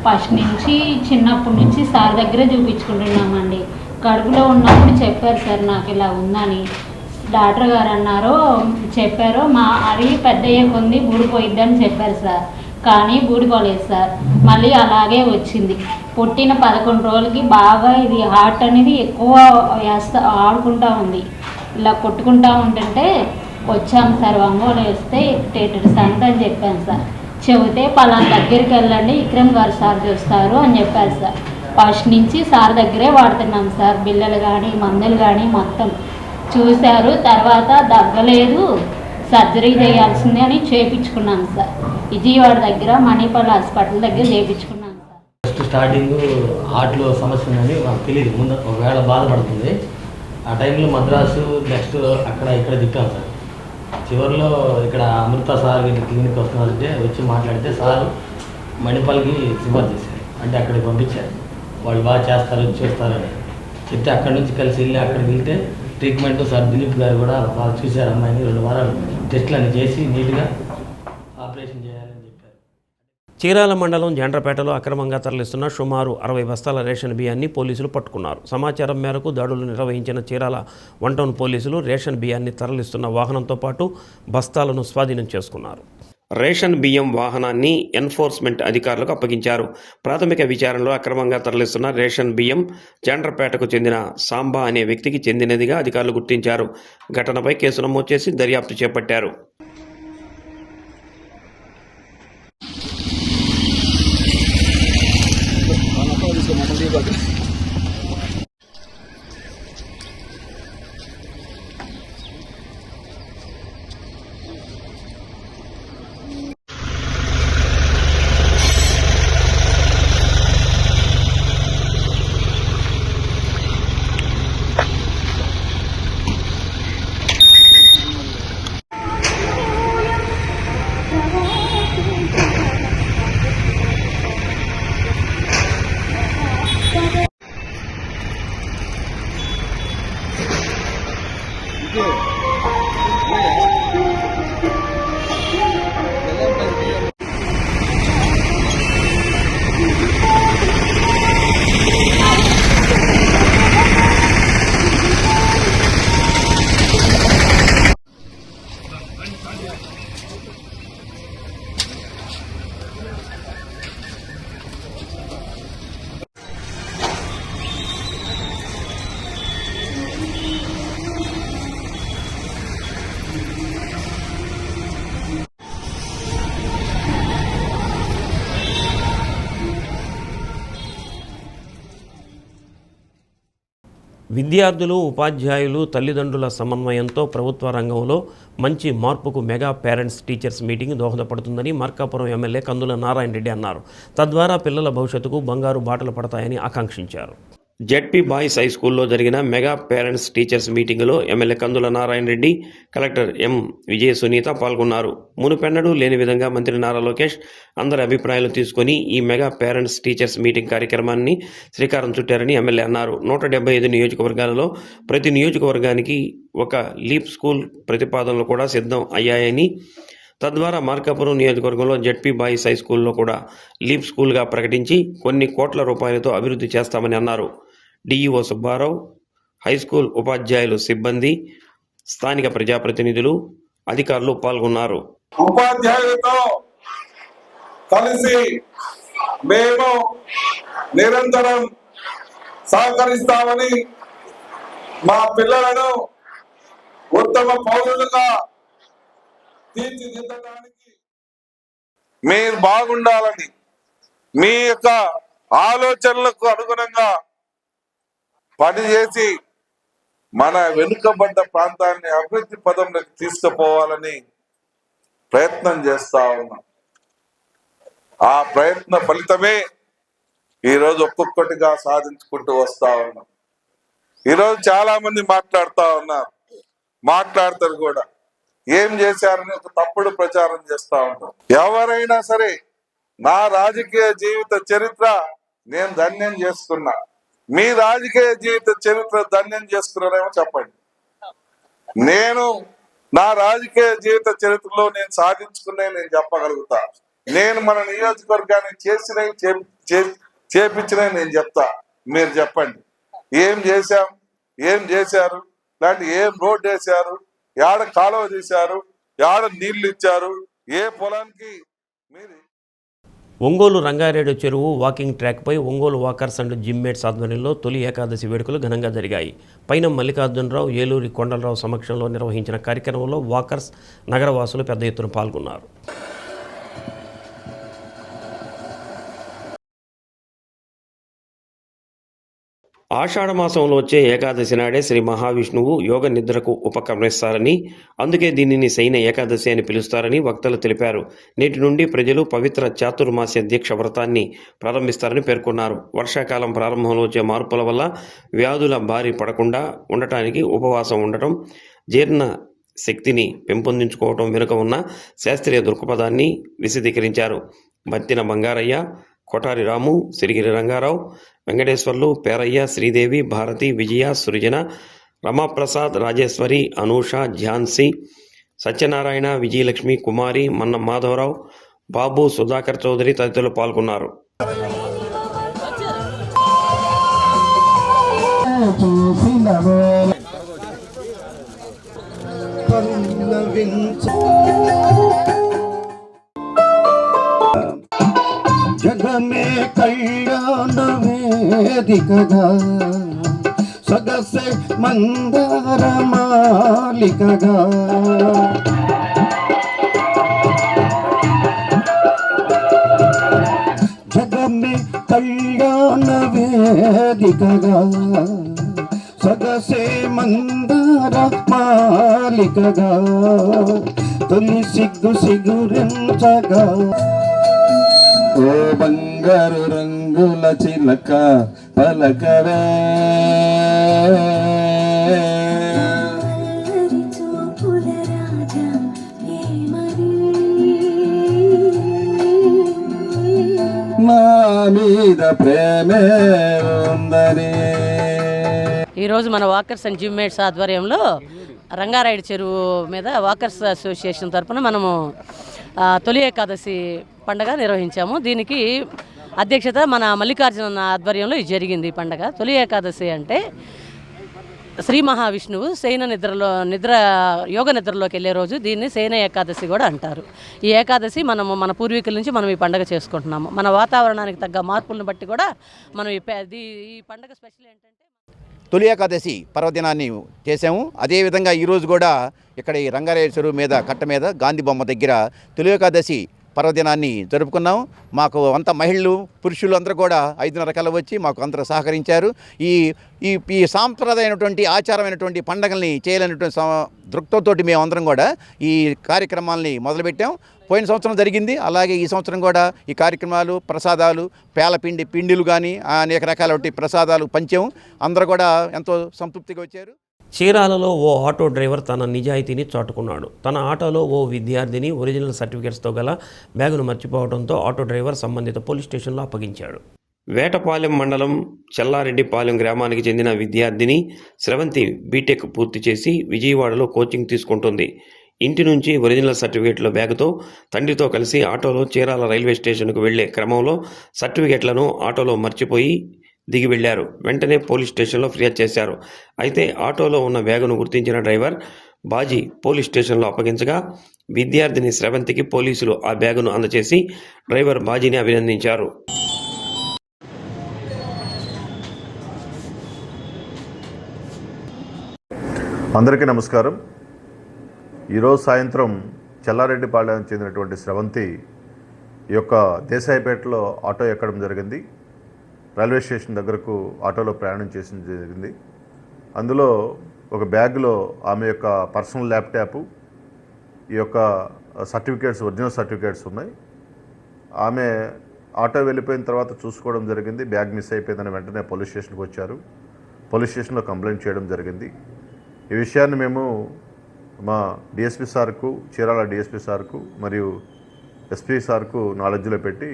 P: ఫస్ట్ నుంచి చిన్నప్పటి నుంచి సార్ దగ్గరే చూపించుకుంటున్నామండి. కడుపులో ఉన్నప్పుడు చెప్పారు సార్ నాకు ఇలా ఉందని. డాక్టర్ గారు అన్నారు, చెప్పారు అది పెద్ద అయ్యే కొంది బూడిపోయిద్దని చెప్పారు సార్. కానీ బూడిపోలేదు సార్, మళ్ళీ అలాగే వచ్చింది. పుట్టిన 11 రోజులకి బాగా ఇది హార్ట్ అనేది ఎక్కువ ఆడుకుంటూ ఉంది, ఇలా కొట్టుకుంటూ ఉంటుంటే వచ్చాము సార్. ఒంగోలు వేస్తే టేటర్స్ అని చెప్పాను సార్. చెబితే పలానా దగ్గరికి వెళ్ళండి, విక్రమ్ గారు సార్ చూస్తారు అని చెప్పారు సార్. ఫస్ట్ నుంచి సార్ దగ్గరే వాడుతున్నాం సార్. బిల్లలు కానీ మందులు కానీ మొత్తం చూశారు. తర్వాత దగ్గలేదు, సర్జరీ చేయాల్సిందే అని చేయించుకున్నాను సార్. విజయవాడ దగ్గర మణిపాల్ హాస్పిటల్ దగ్గర చేయించుకున్నాను సార్.
Q: ఫస్ట్ స్టార్టింగ్ హార్ట్లో సమస్య ఉందని మాకు తెలియదు. ముందు ఒకవేళ బాధపడుతుంది, ఆ టైంలో మద్రాసు నెక్స్ట్ అక్కడ ఇక్కడ తిప్పాం సార్. చివరిలో ఇక్కడ అమృత సార్ క్లినిక్ వస్తున్నారంటే వచ్చి మాట్లాడితే సార్ మణిపాల్కి సిఫార్సు చేశారు, అంటే అక్కడికి పంపించారు. వాళ్ళు బాగా చేస్తారు, చూస్తారని చెప్తే అక్కడి నుంచి కలిసి వెళ్ళి అక్కడికి వెళ్తే ట్రీట్మెంట్ సార్ దిలీప్ గారు కూడా బాగా చూశారు. అమ్మాయిని 2 వారాలు టెస్టులు అన్ని చేసి నీట్గా ఆపరేషన్ చేయాలని చెప్పారు.
A: చీరాల మండలం జండ్రపేటలో అక్రమంగా తరలిస్తున్న సుమారు 60 బస్తాల రేషన్ బియ్యాన్ని పోలీసులు పట్టుకున్నారు. సమాచారం మేరకు దాడులు నిర్వహించిన చీరాల 1 టౌన్ పోలీసులు రేషన్ బియ్యాన్ని తరలిస్తున్న వాహనంతో పాటు బస్తాలను స్వాధీనం చేసుకున్నారు. రేషన్ బియ్యం వాహనాన్ని ఎన్ఫోర్స్మెంట్ అధికారులకు అప్పగించారు. ప్రాథమిక విచారణలో అక్రమంగా తరలిస్తున్న రేషన్ బియ్యం జండ్రపేటకు చెందిన సాంబా అనే వ్యక్తికి చెందినదిగా అధికారులు గుర్తించారు. ఘటనపై కేసు నమోదు చేసి దర్యాప్తు చేపట్టారు. విద్యార్థులు, ఉపాధ్యాయులు, తల్లిదండ్రుల సమన్వయంతో ప్రభుత్వ రంగంలో మంచి మార్పుకు మెగా పేరెంట్స్ టీచర్స్ మీటింగ్ దోహదపడుతుందని మార్కాపురం ఎమ్మెల్యే కందుల నారాయణ రెడ్డి అన్నారు. తద్వారా పిల్లల భవిష్యత్తుకు బంగారు బాటలు పడతాయని ఆకాంక్షించారు. జెడ్పీ బాయ్స్ హై స్కూల్లో జరిగిన మెగా పేరెంట్స్ టీచర్స్ మీటింగులో ఎమ్మెల్యే కందుల నారాయణ రెడ్డి, కలెక్టర్ ఎం విజయ సునీత పాల్గొన్నారు. మునుపెన్నడూ లేని విధంగా మంత్రి నారా లోకేష్ అందరి అభిప్రాయాలు తీసుకొని ఈ మెగా పేరెంట్స్ టీచర్స్ మీటింగ్ కార్యక్రమాన్ని శ్రీకారం చుట్టారని ఎమ్మెల్యే అన్నారు. 175 నియోజకవర్గాలలో ప్రతి నియోజకవర్గానికి ఒక లీప్ స్కూల్ ప్రతిపాదనలు కూడా సిద్ధం అయ్యాయని, తద్వారా మార్కాపురం నియోజకవర్గంలో జెడ్పీ బాయ్స్ హై స్కూల్లో కూడా లీప్ స్కూల్గా ప్రకటించి కొన్ని కోట్ల రూపాయలతో అభివృద్ధి చేస్తామని అన్నారు. డిఈఓ సుబ్బారావు, హై స్కూల్ ఉపాధ్యాయులు, సిబ్బంది, స్థానిక ప్రజాప్రతినిధులు, అధికారులు పాల్గొన్నారు.
R: ఉపాధ్యాయులతో కలిసి మేము నిరంతరం సహకరిస్తామని, మా పిల్లలను ఉత్తమ పౌరులుగా తీర్చిదిద్దడానికి మీరు బాగుండాలని, మీ యొక్క ఆలోచనలకు అనుగుణంగా పనిచేసి మన వెనుకబడ్డ ప్రాంతాన్ని అభివృద్ధి పదంలోకి తీసుకుపోవాలని ప్రయత్నం చేస్తా ఉన్నాం. ఆ ప్రయత్న ఫలితమే ఈరోజు ఒక్కొక్కటిగా సాధించుకుంటూ వస్తా ఉన్నాం. ఈరోజు చాలా మంది మాట్లాడతారు కూడా, ఏం చేశారని ఒక తప్పుడు ప్రచారం చేస్తా ఉంటారు. ఎవరైనా సరే నా రాజకీయ జీవిత చరిత్ర నేను ధన్యం చేసుకున్నా, మీ రాజకీయ జీవిత చరిత్ర ధన్యం చేసుకున్నారేమో చెప్పండి. నేను నా రాజకీయ జీవిత చరిత్రలో నేను సాధించుకునే నేను చెప్పగలుగుతా. నేను మన నియోజకవర్గాన్ని చేపించినవి నేను చెప్తా. మీరు చెప్పండి, ఏం చేశాం, ఏం చేశారు, ఇలాంటి ఏం రోడ్డు వేశారు, యాడ కాలువ తీశారు, యాడ నీళ్లు ఇచ్చారు, ఏ పొలానికి మీరు.
A: ఒంగోలు రంగారెడ్డి చెరువు వాకింగ్ ట్రాక్పై ఒంగోలు వాకర్స్ అండ్ జిమ్మేట్స్ ఆధ్వర్యంలో తొలి ఏకాదశి వేడుకలు ఘనంగా జరిగాయి. పైన మల్లికార్జునరావు, ఏలూరి కొండలరావు సమక్షంలో నిర్వహించిన కార్యక్రమంలో వాకర్స్, నగరవాసులు పెద్ద ఎత్తున పాల్గొన్నారు. ఆషాఢమాసంలో వచ్చే ఏకాదశి నాడే శ్రీ మహావిష్ణువు యోగ నిద్రకు ఉపక్రమిస్తారని, అందుకే దీనిని శయన ఏకాదశి అని పిలుస్తారని వక్తలు తెలిపారు. నేటి నుండి ప్రజలు పవిత్ర చాతుర్మాస్య దీక్ష వ్రతాన్ని ప్రారంభిస్తారని పేర్కొన్నారు. వర్షాకాలం ప్రారంభంలో వచ్చే మార్పుల వల్ల వ్యాధుల బారి పడకుండా ఉండటానికి ఉపవాసం ఉండటం, జీర్ణ శక్తిని పెంపొందించుకోవటం వెనుక ఉన్న శాస్త్రీయ దృక్పథాన్ని విశదీకరించారు. మత్తిన బంగారయ్య, కొటారి రాము, సిరిగిరి రంగారావు, వెంకటేశ్వర్లు, పేరయ్య, శ్రీదేవి, భారతి, విజయ, సృజన, రమాప్రసాద్, రాజేశ్వరి, అనూష, ఝాన్సీ, సత్యనారాయణ, విజయలక్ష్మి, కుమారి, మన్న మాధవరావు, బాబు, సుధాకర్ చౌదరి తదితరులు పాల్గొన్నారు.
S: జగమే కళ్యాణ వేదికగా సగసే మందార మాలికగా జగమే కళ్యాణ వేదికగా సగసే మందార మాలికగా తొలి సిగురించగా ఓ బంగారు రంగుల చిలక పలకరే నా మీద ప్రేమే ఉందని.
T: ఈరోజు మన వాకర్స్ అండ్ జిమ్మేట్స్ ఆధ్వర్యంలో రంగారెడ్డి చెరువు మీద వాకర్స్ అసోసియేషన్ తరఫున మనము తొలి ఏకాదశి పండగ నిర్వహించాము. దీనికి అధ్యక్షత మన మల్లికార్జున ఆధ్వర్యంలో ఇది జరిగింది. ఈ పండగ తొలి ఏకాదశి అంటే శ్రీ మహావిష్ణువు శయన యోగ నిద్రలోకి వెళ్ళే రోజు. దీన్ని శయన ఏకాదశి కూడా అంటారు. ఈ ఏకాదశి మన పూర్వీకుల నుంచి మనం ఈ పండగ చేసుకుంటున్నాము. మన వాతావరణానికి తగ్గ మార్పులను బట్టి కూడా మనం ఈ పండగ స్పెషల్ ఏంటంటే
U: తొలి ఏకాదశి పర్వదినాన్ని చేసాము. అదేవిధంగా ఈరోజు కూడా ఇక్కడ ఈ రంగారెడ్డి చెరువు మీద కట్ట మీద గాంధీ బొమ్మ దగ్గర తొలి ఏకాదశి పర్వదినాన్ని జరుపుకున్నాం. మాకు అంత మహిళలు పురుషులు అందరూ కూడా 5:30 కల్లా వచ్చి మాకు అందరూ సహకరించారు. ఈ ఈ ఈ సాంప్రదాయమైనటువంటి ఆచారమైనటువంటి పండుగల్ని చేయాలనేటువంటి దృక్పథంతో మేము అందరం కూడా ఈ కార్యక్రమాలని మొదలుపెట్టాం. పోయిన సంవత్సరం జరిగింది, అలాగే ఈ సంవత్సరం కూడా ఈ కార్యక్రమాలు, ప్రసాదాలు, పిండిలు కానీ అనేక రకాల ప్రసాదాలు పంచాము. అందరూ కూడా ఎంతో సంతృప్తిగా వచ్చారు.
A: చీరాలలో ఓ ఆటో డ్రైవర్ తన నిజాయితీని చాటుకున్నాడు. తన ఆటోలో ఓ విద్యార్థిని ఒరిజినల్ సర్టిఫికేట్స్తో గల బ్యాగును మర్చిపోవడంతో ఆటో డ్రైవర్ సంబంధిత పోలీస్ స్టేషన్లో అప్పగించాడు. వేటపాలెం మండలం చెల్లారెడ్డిపాలెం గ్రామానికి చెందిన విద్యార్థిని స్రవంతి బీటెక్ పూర్తి చేసి విజయవాడలో కోచింగ్ తీసుకుంటుంది. ఇంటి నుంచి ఒరిజినల్ సర్టిఫికేట్ల బ్యాగుతో తండ్రితో కలిసి ఆటోలో చీరాల రైల్వే స్టేషన్కు వెళ్లే క్రమంలో సర్టిఫికేట్లను ఆటోలో మర్చిపోయి దిగి వెళ్లారు. వెంటనే పోలీస్ స్టేషన్లో ఫిర్యాదు చేశారు. అయితే ఆటోలో ఉన్న బ్యాగును గుర్తించిన డ్రైవర్ బాజీ పోలీస్ స్టేషన్లో అప్పగించగా విద్యార్థిని స్రవంతికి పోలీసులు ఆ బ్యాగును అందజేసి డ్రైవర్ బాజీని అభినందించారు.
B: అందరికీ నమస్కారం. ఈరోజు సాయంత్రం చెల్లారెడ్డిపాళెం చెందినటువంటి స్రవంతి ఈ యొక్క దేశాయిపేటలో ఆటో ఎక్కడం జరిగింది. రైల్వే స్టేషన్ దగ్గరకు ఆటోలో ప్రయాణం చేసిన జరిగింది. అందులో ఒక బ్యాగ్లో ఆమె యొక్క పర్సనల్ ల్యాప్టాప్, ఈ యొక్క సర్టిఫికేట్స్, ఒరిజినల్ సర్టిఫికేట్స్ ఉన్నాయి. ఆమె ఆటో వెళ్ళిపోయిన తర్వాత చూసుకోవడం జరిగింది. బ్యాగ్ మిస్ అయిపోయిందని వెంటనే పోలీస్ స్టేషన్కి వచ్చారు. పోలీస్ స్టేషన్లో కంప్లైంట్ చేయడం జరిగింది. ఈ విషయాన్ని మేము మా డిఎస్పీ సార్కు, చీరాల డిఎస్పీ సార్కు మరియు ఎస్పీ సార్కు నాలెడ్జ్లో పెట్టి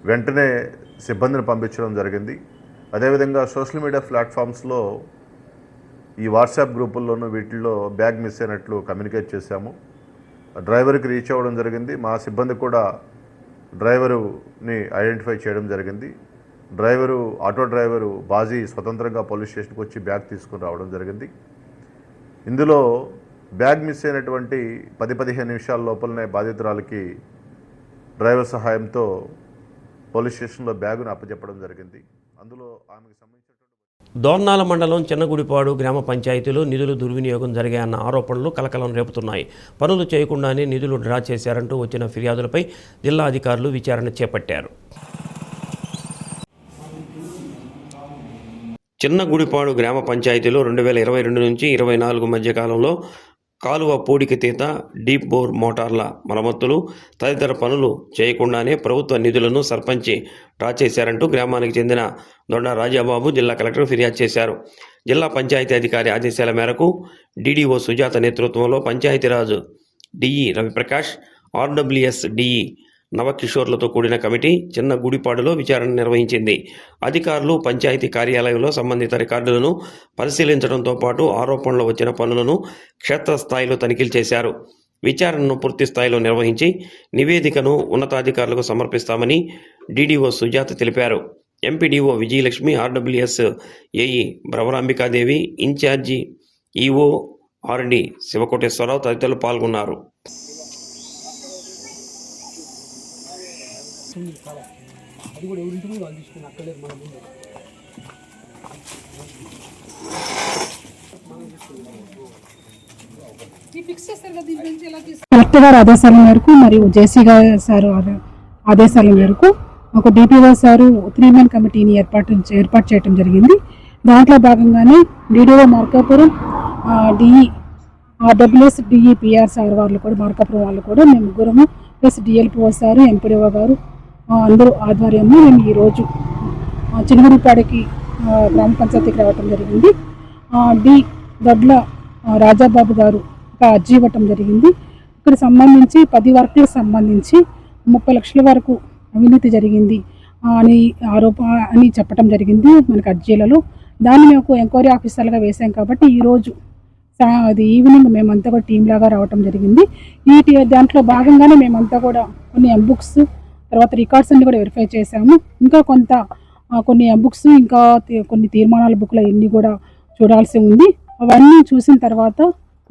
B: వెంటనే సిబ్బందిని పంపించడం జరిగింది. అదేవిధంగా సోషల్ మీడియా ప్లాట్ఫామ్స్లో ఈ వాట్సాప్ గ్రూపుల్లోనూ వీటిల్లో బ్యాగ్ మిస్ అయినట్లు కమ్యూనికేట్ చేశాము. డ్రైవర్కి రీచ్ అవ్వడం జరిగింది. మా సిబ్బంది కూడా డ్రైవరుని ఐడెంటిఫై చేయడం జరిగింది. ఆటో డ్రైవరు బాజీ స్వతంత్రంగా పోలీస్ స్టేషన్కి వచ్చి బ్యాగ్ తీసుకుని రావడం జరిగింది. ఇందులో బ్యాగ్ మిస్ అయినటువంటి 10-15 నిమిషాల లోపలనే బాధితురాలకి డ్రైవర్ సహాయంతో పోలీస్ స్టేషన్లో బ్యాగును అప్పచెప్పడం జరిగింది. అందులో ఆమెకు సంబంధించినటువంటి
A: దోర్నాల మండలం చిన్నగుడిపాడు గ్రామ పంచాయతీలో నిధులు దుర్వినియోగం జరిగాయన్న ఆరోపణలు కలకలం రేపుతున్నాయి. పనులు చేయకుండానే నిధులు డ్రా చేశారంటూ వచ్చిన ఫిర్యాదులపై జిల్లా అధికారులు విచారణ చేపట్టారు. చిన్నగుడిపాడు గ్రామ పంచాయతీలో 2022 నుంచి 24 మధ్య కాలంలో కాలువ పూడికతీత, డీప్ బోర్ మోటార్ల మరమ్మతులు తదితర పనులు చేయకుండానే ప్రభుత్వ నిధులను సర్పంచి డ్రా చేశారంటూ గ్రామానికి చెందిన దొండ రాజాబాబు జిల్లా కలెక్టర్ ఫిర్యాదు చేశారు. జిల్లా పంచాయతీ అధికారి ఆదేశాల మేరకు డీడీఓ సుజాత నేతృత్వంలో Panchayati Raj DE Raviprakash, RWS DE నవకిషోర్లతో కూడిన కమిటీ చిన్న గుడిపాడులో విచారణ నిర్వహించింది. అధికారులు పంచాయతీ కార్యాలయంలో సంబంధిత రికార్డులను పరిశీలించడంతో పాటు ఆరోపణలు వచ్చిన పనులను క్షేత్రస్థాయిలో తనిఖీలు చేశారు. విచారణను పూర్తి స్థాయిలో నిర్వహించి నివేదికను ఉన్నతాధికారులకు సమర్పిస్తామని డీడీఓ సుజాత తెలిపారు. MPDO Vijayalakshmi, RWS AE Bhramarambikadevi, incharge EO RD Sivakoteswararao తదితరులు పాల్గొన్నారు.
V: అది కూడా ఎవరింటి వాళ్ళు తీసుకుని అక్కడే మన ముందు
W: కలెక్టర్ గారి ఆదేశాల మేరకు మరియు జేసీ సార్ ఆదేశాల మేరకు ఒక డిపిఓ సారు 3-man కమిటీని ఏర్పాటు చేయడం జరిగింది. దాంట్లో భాగంగానే DDO Markapuram, DE RWS DE PR sir వాళ్ళు కూడా, మార్కాపురం వాళ్ళు కూడా మేము ముగ్గురము ప్లస్ డిఎల్పిఓ సారు, ఎంపీడీఓ గారు అందరూ ఆధ్వర్యంలో మేము ఈరోజు చిన్నగుడిపాడికి గ్రామ పంచాయతీకి రావటం జరిగింది. డి దొడ్ల రాజాబాబు గారు ఒక అర్జీ ఇవ్వటం జరిగింది. ఇక్కడ సంబంధించి 10 వర్కులకు సంబంధించి 30 లక్షల వరకు అవినీతి జరిగింది అని చెప్పడం జరిగింది మనకు అర్జీలలో. దాన్ని మేము ఎంక్వైరీ ఆఫీసర్లుగా వేసాం కాబట్టి ఈరోజు అది ఈవినింగ్ మేమంతా కూడా టీం లాగా రావటం జరిగింది. దాంట్లో భాగంగానే మేమంతా కూడా కొన్ని ఎంబుక్స్ తర్వాత రికార్డ్స్ అన్ని కూడా వెరిఫై చేశాము. ఇంకా కొన్ని ఎంబుక్స్, ఇంకా కొన్ని తీర్మానాల బుక్లు ఇన్ని కూడా చూడాల్సి ఉంది. అవన్నీ చూసిన తర్వాత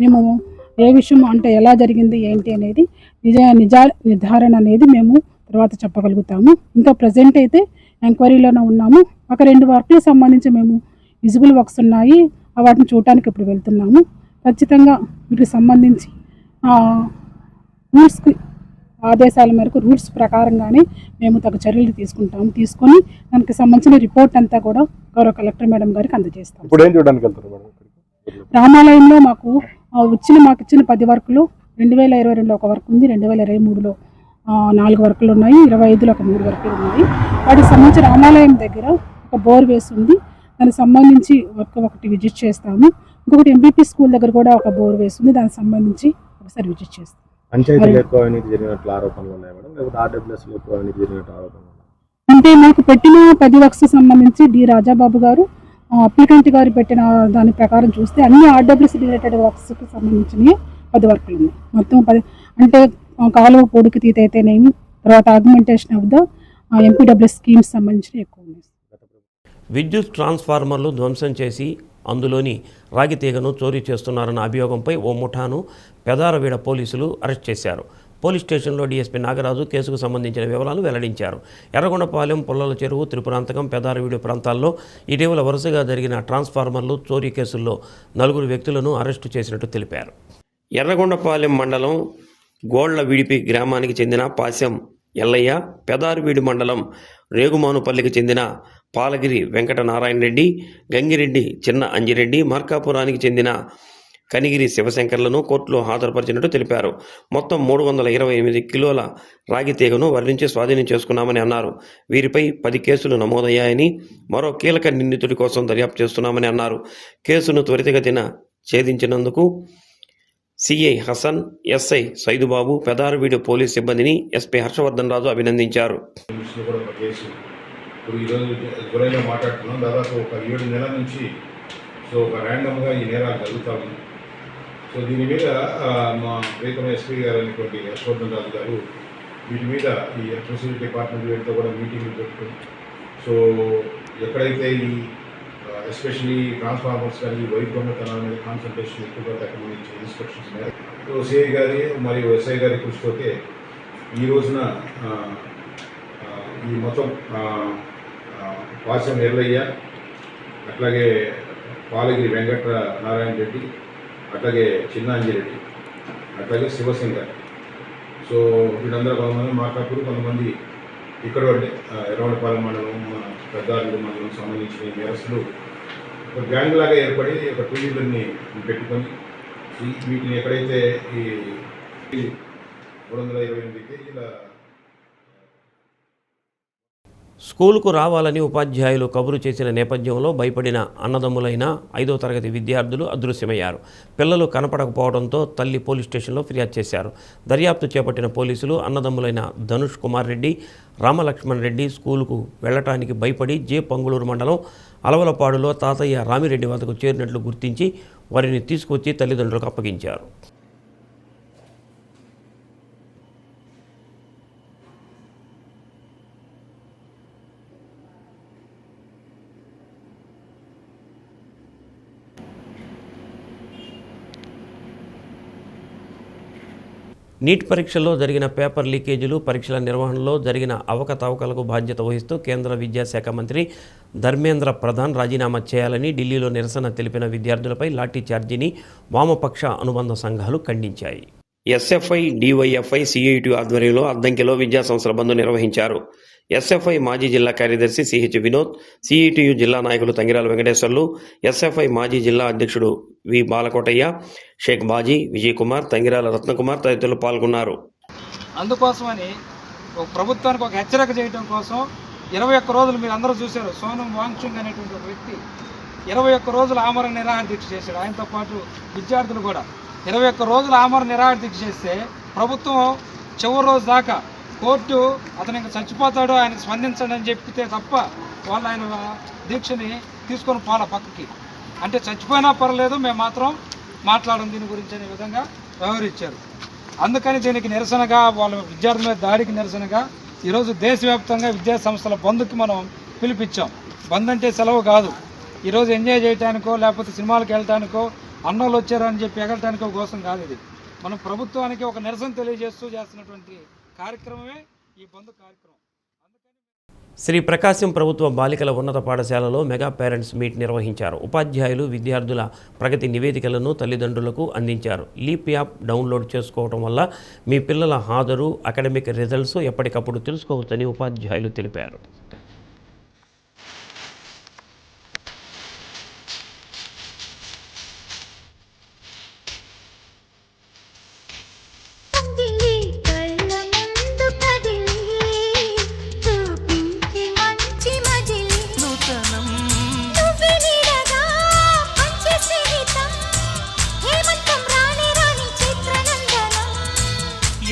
W: మేము ఏ విషయం అంటే ఎలా జరిగింది ఏంటి అనేది నిజ నిర్ధారణ అనేది మేము తర్వాత చెప్పగలుగుతాము. ఇంకా ప్రజెంట్ అయితే ఎంక్వైరీలోనే ఉన్నాము. ఒక 2 వర్క్లకు సంబంధించి మేము విజిబుల్ వర్క్స్ ఉన్నాయి, వాటిని చూడటానికి ఇప్పుడు వెళ్తున్నాము. ఖచ్చితంగా వీటికి సంబంధించి రూల్స్కి ఆదేశాల మేరకు రూల్స్ ప్రకారంగానే మేము తగు చర్యలు తీసుకొని దానికి సంబంధించిన రిపోర్ట్ అంతా కూడా గౌరవ కలెక్టర్ మేడం గారికి అందజేస్తాం.
J: ఇప్పుడు ఏం చూడడానికి వెళ్తారు మేడం?
W: రామాలయంలో మాకు ఇచ్చిన 10 వర్కులు 2022లో ఒక వర్క్ ఉంది, 2023లో 4 వర్కులు ఉన్నాయి, 25లో ఒక 3 వర్కులు ఉన్నాయి. వాటికి సంబంధించి రామాలయం దగ్గర ఒక బోర్ వేసి ఉంది, దానికి సంబంధించి వర్క్ ఒకటి విజిట్ చేస్తాము. ఇంకొకటి ఎంబీపీ స్కూల్ దగ్గర కూడా ఒక బోర్ వేసి ఉంది, దానికి సంబంధించి ఒకసారి విజిట్ చేస్తాం.
J: పంచాయతీలో ఎక్కువ అవినీతి జరిగినట్లు ఆరోపణలు ఉన్నాయి మేడం, లేకపోతే ఆర్డబ్ల్యూఎస్లో ఎక్కువ అవినీతి జరిగినట్టు ఆరోపణలు?
W: అంటే మాకు పెట్టిన 10 వర్క్స్ సంబంధించి డి రాజాబాబు గారు అప్లికెంట్ గారు పెట్టిన దాని ప్రకారం చూస్తే అన్ని ఆర్డబ్ల్యూఎస్ రిలేటెడ్ వర్క్స్కి సంబంధించినవి 10 వర్కులు ఉన్నాయి. మొత్తం 10 అంటే కాలువ పొడికి తీత అయితేనేమి, తర్వాత ఆగ్మెంటేషన్ ఆఫ్ ద ఎంపీడబ్ల్యూఎస్ స్కీమ్స్ సంబంధించిన ఎక్కువ ఉన్నాయి.
A: విద్యుత్ ట్రాన్స్ఫార్మర్లు ధ్వంసం చేసి అందులోని రాగి తీగను చోరీ చేస్తున్నారన్న అభియోగంపై ఓ ముఠాను పెదారవీడ పోలీసులు అరెస్ట్ చేశారు. పోలీస్ స్టేషన్లో డీఎస్పీ నాగరాజు కేసుకు సంబంధించిన వివరాలు వెల్లడించారు. ఎర్రగొండపాలెం, పుల్లల చెరువు, త్రిపురాంతకం, పెదారవీడు ప్రాంతాల్లో ఇటీవల వరుసగా జరిగిన ట్రాన్స్ఫార్మర్లు చోరీ కేసుల్లో 4 వ్యక్తులను అరెస్టు చేసినట్టు తెలిపారు. ఎర్రగొండపాలెం మండలం గోళ్ల విడిపి గ్రామానికి చెందిన పాశం ఎల్లయ్య, పెదారవీడు మండలం రేగుమానుపల్లికి చెందిన పాలగిరి వెంకటనారాయణ రెడ్డి, గంగిరెడ్డి చిన్న అంజిరెడ్డి, మార్కాపురానికి చెందిన కనిగిరి శివశంకర్లను కోర్టులో హాజరుపరిచినట్టు తెలిపారు. మొత్తం 328 కిలోల రాగి తీగను వారి నుంచి స్వాధీనం చేసుకున్నామని అన్నారు. వీరిపై 10 కేసులు నమోదయ్యాయని, మరో కీలక నిందితుడి కోసం దర్యాప్తు చేస్తున్నామని అన్నారు. కేసును త్వరితగతిన ఛేదించినందుకు CI Hasan, SI Saidubabu, Pedaraveedu police సిబ్బందిని ఎస్పీ హర్షవర్ధన్ రాజు అభినందించారు.
C: ఇప్పుడు ఈరోజు జూలైలో మాట్లాడుతున్నాం, దాదాపు ఒక 7 నెలల నుంచి ఒక ర్యాండమ్గా ఈ నేరాలు జరుగుతూ ఉంది. దీని మీద మా ప్రీతమ ఎస్పీ గారు అనేటువంటి హర్షవర్ధన్ రాజు గారు వీటి మీద ఈ ఎలక్ట్రిసిటీ డిపార్ట్మెంట్ వీటితో కూడా మీటింగ్లు పెట్టుకుని ఎక్కడైతే ఈ ఎస్పెషలీ ట్రాన్స్ఫార్మర్స్ కానీ వైట్ దొంగతనాల మీద కాన్సన్ట్రేషన్ ఎక్కువగా సంబంధించి ఇన్స్ట్రక్షన్స్ మేరకు సిఐ గారి మరియు ఎస్ఐ గారి కృషితోటే ఈ రోజున ఈ మొత్తం పాశం ఎల్లయ్య, అట్లాగే పాలగిరి వెంకట నారాయణ రెడ్డి, అట్లాగే చిన్నాంజిరెడ్డి, అట్లాగే శివశంకర్, వీళ్ళందరూ కొంతమంది మార్కాపూర్, కొంతమంది ఇక్కడ ఉండే ఎర్రగొండపాలెం మండలం, పెద్దారెడ్డి మండలం సంబంధించిన నేరస్తులు ఒక గ్యాంగ్ లాగా ఏర్పడి ఒక 2 వీలర్ని పెట్టుకొని వీటిని ఎక్కడైతే ఈ 328 కేజీల
A: స్కూలుకు రావాలని ఉపాధ్యాయులు కబురు చేసిన నేపథ్యంలో భయపడిన అన్నదమ్ములైన 5వ తరగతి విద్యార్థులు అదృశ్యమయ్యారు. పిల్లలు కనపడకపోవడంతో తల్లి పోలీస్ స్టేషన్లో ఫిర్యాదు చేశారు. దర్యాప్తు చేపట్టిన పోలీసులు అన్నదమ్ములైన ధనుష్ కుమార్ రెడ్డి, రామలక్ష్మణ్ రెడ్డి స్కూలుకు వెళ్లటానికి భయపడి పంగుళూరు మండలం అలవలపాడులో తాతయ్య రామిరెడ్డి వద్దకు చేరినట్లు గుర్తించి వారిని తీసుకొచ్చి తల్లిదండ్రులకు అప్పగించారు. నీట్ పరీక్షల్లో జరిగిన పేపర్ లీకేజీలు, పరీక్షల నిర్వహణలో జరిగిన అవకతవకలకు బాధ్యత వహిస్తూ కేంద్ర విద్యాశాఖ మంత్రి ధర్మేంద్ర ప్రధాన్ రాజీనామా చేయాలని ఢిల్లీలో నిరసన తెలిపిన విద్యార్థులపై లాఠీ చార్జీని వామపక్ష అనుబంధ సంఘాలు ఖండించాయి. ఎస్ఎఫ్ఐ, డివైఎఫ్ఐ, సిఐటి ఆధ్వర్యంలో అద్దంకిలో విద్యాసంస్థల బంద్ నిర్వహించారు. ఎస్ఎఫ్ఐ మాజీ జిల్లా కార్యదర్శి సిహెచ్ వినోద్, సిఐటియు జిల్లా నాయకులు తంగిరాల వెంకటేశ్వర్లు, ఎస్ఎఫ్ఐ మాజీ జిల్లా అధ్యక్షుడు వి బాలకోటయ్య, షేక్ బాజీ, విజయ్ కుమార్, తంగిరాల రత్నకుమార్ తదితరులు పాల్గొన్నారు.
D: అందుకోసమని ప్రభుత్వానికి ఒక హెచ్చరిక చేయడం కోసం 21 రోజులు మీరు అందరూ చూశారు. సోనం వాంగ్చుంగ్ అనేటువంటి ఒక వ్యక్తి 21 రోజులు ఆమరణ నిరాహార దీక్ష చేశాడు. ఆయనతో పాటు విద్యార్థులు కూడా 21 రోజులు ఆమరణ నిరాహార దీక్ష చేస్తే ప్రభుత్వం చివరి రోజు దాకా కోర్టు అతను ఇంకా చచ్చిపోతాడు, ఆయనకు స్పందించండి అని చెప్పితే తప్ప వాళ్ళు ఆయన దీక్షని తీసుకొని పోలా పక్కకి. అంటే చచ్చిపోయినా పర్లేదు, మేము మాత్రం మాట్లాడడం దీని గురించి అనే విధంగా వ్యవహరించారు. అందుకని దీనికి నిరసనగా, వాళ్ళ విద్యార్థుల మీద దాడికి నిరసనగా ఈరోజు దేశవ్యాప్తంగా విద్యా సంస్థల బంద్కి మనం పిలిపించాం. బంద్ అంటే సెలవు కాదు, ఈరోజు ఎంజాయ్ చేయడానికో లేకపోతే సినిమాలకు వెళ్ళటానికో, అన్నోళ్ళు వచ్చారని చెప్పి ఎగరటానికో కోసం కాదు. ఇది మనం ప్రభుత్వానికి ఒక నిరసన తెలియజేస్తూ చేస్తున్నటువంటి కార్యక్రమమే ఈ బంద్ కార్యక్రమం.
A: శ్రీ ప్రకాశం ప్రభుత్వ బాలికల ఉన్నత పాఠశాలలో మెగా పేరెంట్స్ మీట్ నిర్వహించారు. ఉపాధ్యాయులు విద్యార్థుల ప్రగతి నివేదికలను తల్లిదండ్రులకు అందించారు. లీప్ యాప్ డౌన్లోడ్ చేసుకోవడం వల్ల మీ పిల్లల హాజరు, అకాడమిక్ రిజల్ట్స్ ఎప్పటికప్పుడు తెలుసుకోవచ్చని ఉపాధ్యాయులు తెలిపారు.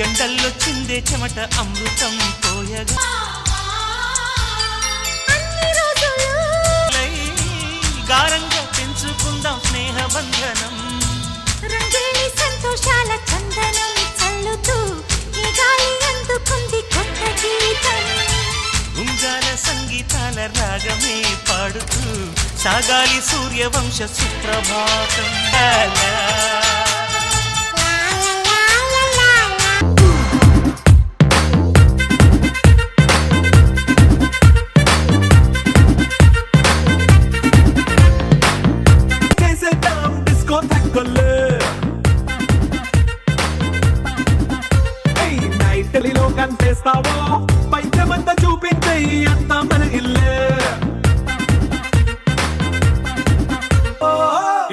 E: ఎండల్లో చిందే చెమట అమృతం పోయగా గారంగా పెంచుకుందాం స్నేహ బంధనం రంగేలి సంతోషాల చందనం చల్లుతూ ఈ గాలి అందుకుంది కొత్త గీతం ఉంగాల సంగీతాల రాగమే పాడుతూ సాగాలి సూర్యవంశ సుప్రభాతం.
F: కనిపిస్తావో పైకమంతా చూపించే అంతా మన ఇల్లే.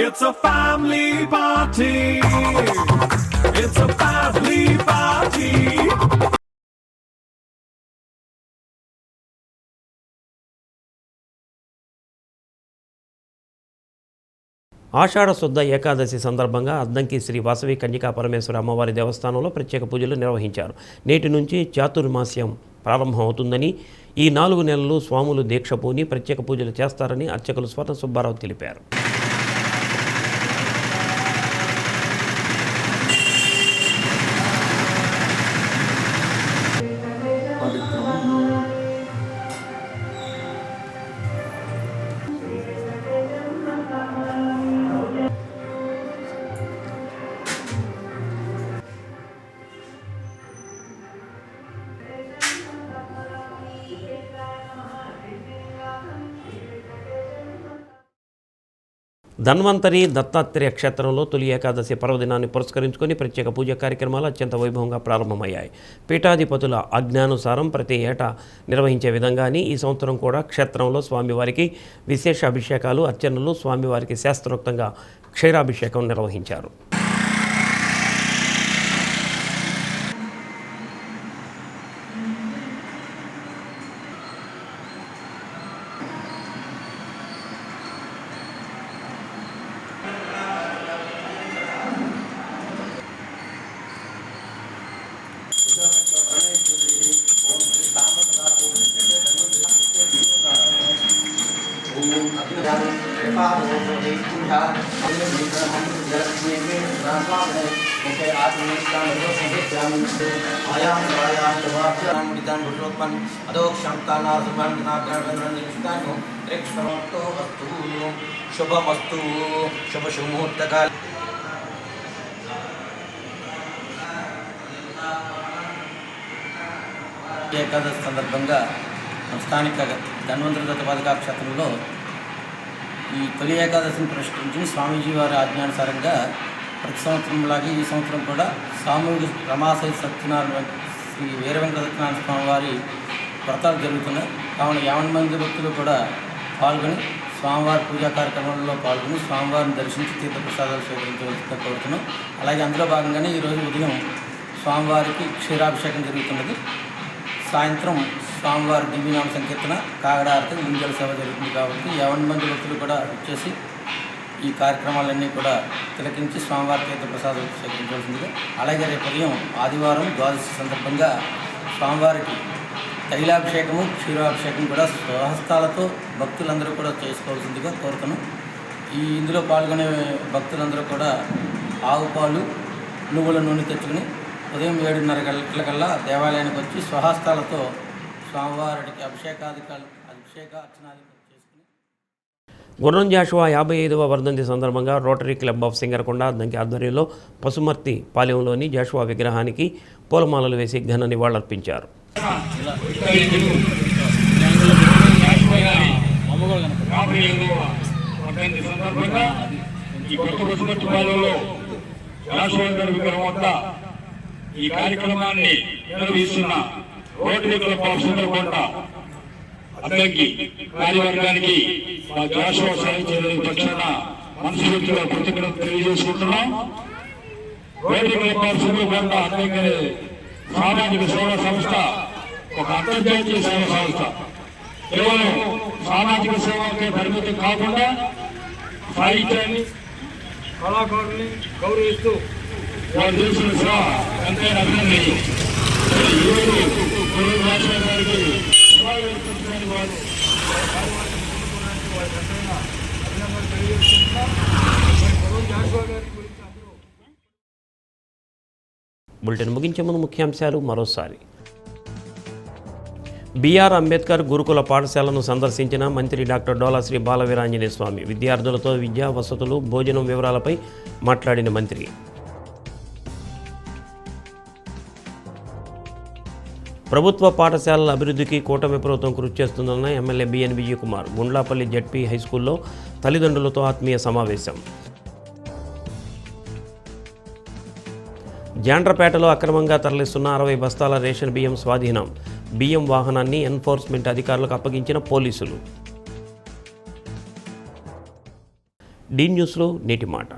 F: It's a family party. It's a family party.
A: ఆషాఢ శుద్ధ ఏకాదశి సందర్భంగా అద్దంకి శ్రీ వాసవి కన్యకా పరమేశ్వర అమ్మవారి దేవస్థానంలో ప్రత్యేక పూజలు నిర్వహించారు. నేటి నుంచి చాతుర్మాస్యం ప్రారంభమవుతుందని, ఈ 4 నెలలు స్వాములు దీక్ష పూని ప్రత్యేక పూజలు చేస్తారని అర్చకులు స్వర్ణ సుబ్బారావు తెలిపారు. ధన్వంతరి దత్తాత్రేయ క్షేత్రంలో తొలి ఏకాదశి పర్వదినాన్ని పురస్కరించుకొని ప్రత్యేక పూజా కార్యక్రమాలు అత్యంత వైభవంగా ప్రారంభమయ్యాయి. పీఠాధిపతుల ఆజ్ఞానుసారం ప్రతి ఏటా నిర్వహించే విధంగానే ఈ సంవత్సరం కూడా క్షేత్రంలో స్వామివారికి విశేష అభిషేకాలు, అర్చనలు, స్వామివారికి శాస్త్రోక్తంగా క్షీరాభిషేకం నిర్వహించారు.
G: శుభమస్తు శుభ శుభముహూర్తకాల ఏకాదశి సందర్భంగా స్థానిక ధన్వంతరి దత్తపాదికా క్షేత్రంలో ఈ తొలి ఏకాదశిని పురస్కరించి స్వామీజీ వారి ఆజ్ఞానుసారంగా ప్రతి సంవత్సరంలాగే ఈ సంవత్సరం కూడా సామూహిక రమాశయ సత్యనారాయణ శ్రీ వీర వెంకట సత్యనారాయణ స్వామి వారి వ్రతాలు జరుగుతున్నాయి. కావున 50 మంది భక్తులు కూడా పాల్గొని స్వామివారి పూజా కార్యక్రమాల్లో పాల్గొని స్వామివారిని దర్శించి తీర్థప్రసాదాలు స్వీకరించవలసిందిగా కోరుతున్నాం. అలాగే అందులో భాగంగానే ఈరోజు ఉదయం స్వామివారికి క్షీరాభిషేకం జరుగుతున్నది. సాయంత్రం స్వామివారి దివ్యనామ సంకీర్తన, కాగడారతి, లింగల సేవ జరుగుతుంది. కాబట్టి 50 మంది భక్తులు కూడా వచ్చేసి ఈ కార్యక్రమాలన్నీ కూడా తిలకించి స్వామివారి తీర్థప్రసాదాలు స్వీకరించవలసిందిగా. అలాగే రేపు ఉదయం ఆదివారం ద్వాదశి సందర్భంగా స్వామివారికి తైలాభిషేకము, క్షీరాభిషేకం కూడా స్వహస్తాలతో భక్తులందరూ కూడా చేసుకోవాల్సిందిగా కోరుతున్నాం. ఇందులో పాల్గొనే భక్తులందరూ కూడా ఆవు పాలు, నువ్వుల నూనె తెచ్చుకుని ఉదయం 7:30 గంటలకల్లా దేవాలయానికి వచ్చి స్వహస్తాలతో స్వామివారికి అభిషేకార్చనాది చేసుకుని.
A: గుర్రం జాషువా 55వ వర్ధంతి సందర్భంగా rotary club of Singarakonda Addanki ఆధ్వర్యంలో పసుమర్తి పాలెంలోని జాషువా విగ్రహానికి పూలమాలలు వేసి ఘన నివాళులర్పించారు.
C: వర్ధంతి సందర్భంగా ఈ కొత్త పశుపతిపాలెంలో జాషువా గారి విగ్రహం వద్ద ఈ కార్యక్రమాన్ని నిర్వహిస్తున్న రోటరీ క్లబ్ ఆఫ్ సుందరకొండ అద్దంకి కార్యవర్గానికి మా జాషువా సాహిత్య పక్షాన మనస్ఫూర్తిగా కృతజ్ఞతలు తెలియజేసుకుంటున్నాం. రోటరీ క్లబ్ ఆఫ్ సుందరకొండ అద్దంకి అనే సామాజిక సేవా సంస్థ ఒక అంతర్జాతీయ సేవా సంస్థ. కేవలం సామాజిక సేవకే పరిమితం కాకుండా సాహిత్యాన్ని కళాకారుల్ని గౌరవిస్తూ వారు చేసిన సేవ ఎంతైనా అభినందనీయం. ఈరోజు రాష్ట్ర గారికి వారు
A: బులెటిన్ ముగించే ముందు ముఖ్యాంశాలు మరోసారి. బిఆర్ అంబేద్కర్ గురుకుల పాఠశాలను సందర్శించిన మంత్రి డాక్టర్ డోలా శ్రీ బాలవీరాంజనేయ స్వామి. విద్యార్థులతో విద్యా వసతులు, భోజనం వివరాలపై మాట్లాడిన మంత్రి. ప్రభుత్వ పాఠశాలల అభివృద్ధికి కూటమి ప్రభుత్వం కృషి చేస్తుందన్న MLA BN Vijay Kumar. Gundlapalli ZP హైస్కూల్లో తల్లిదండ్రులతో ఆత్మీయ సమావేశం. జాండ్రపేటలో అక్రమంగా తరలిస్తున్న 60 బస్తాల రేషన్ బియ్యం స్వాధీనం. బియ్యం వాహనాన్ని ఎన్ఫోర్స్మెంట్ అధికారులకు అప్పగించిన పోలీసులు. డి న్యూస్లో నేటి మాట.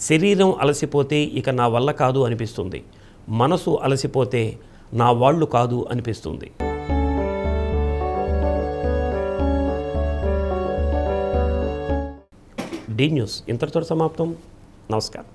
A: శరీరం అలసిపోతే ఇక నా వల్ల కాదు అనిపిస్తుంది, మనసు అలసిపోతే నా వాళ్ళు కాదు అనిపిస్తుంది. డి న్యూస్ ఇంతటితో సమాప్తం. నమస్కారం.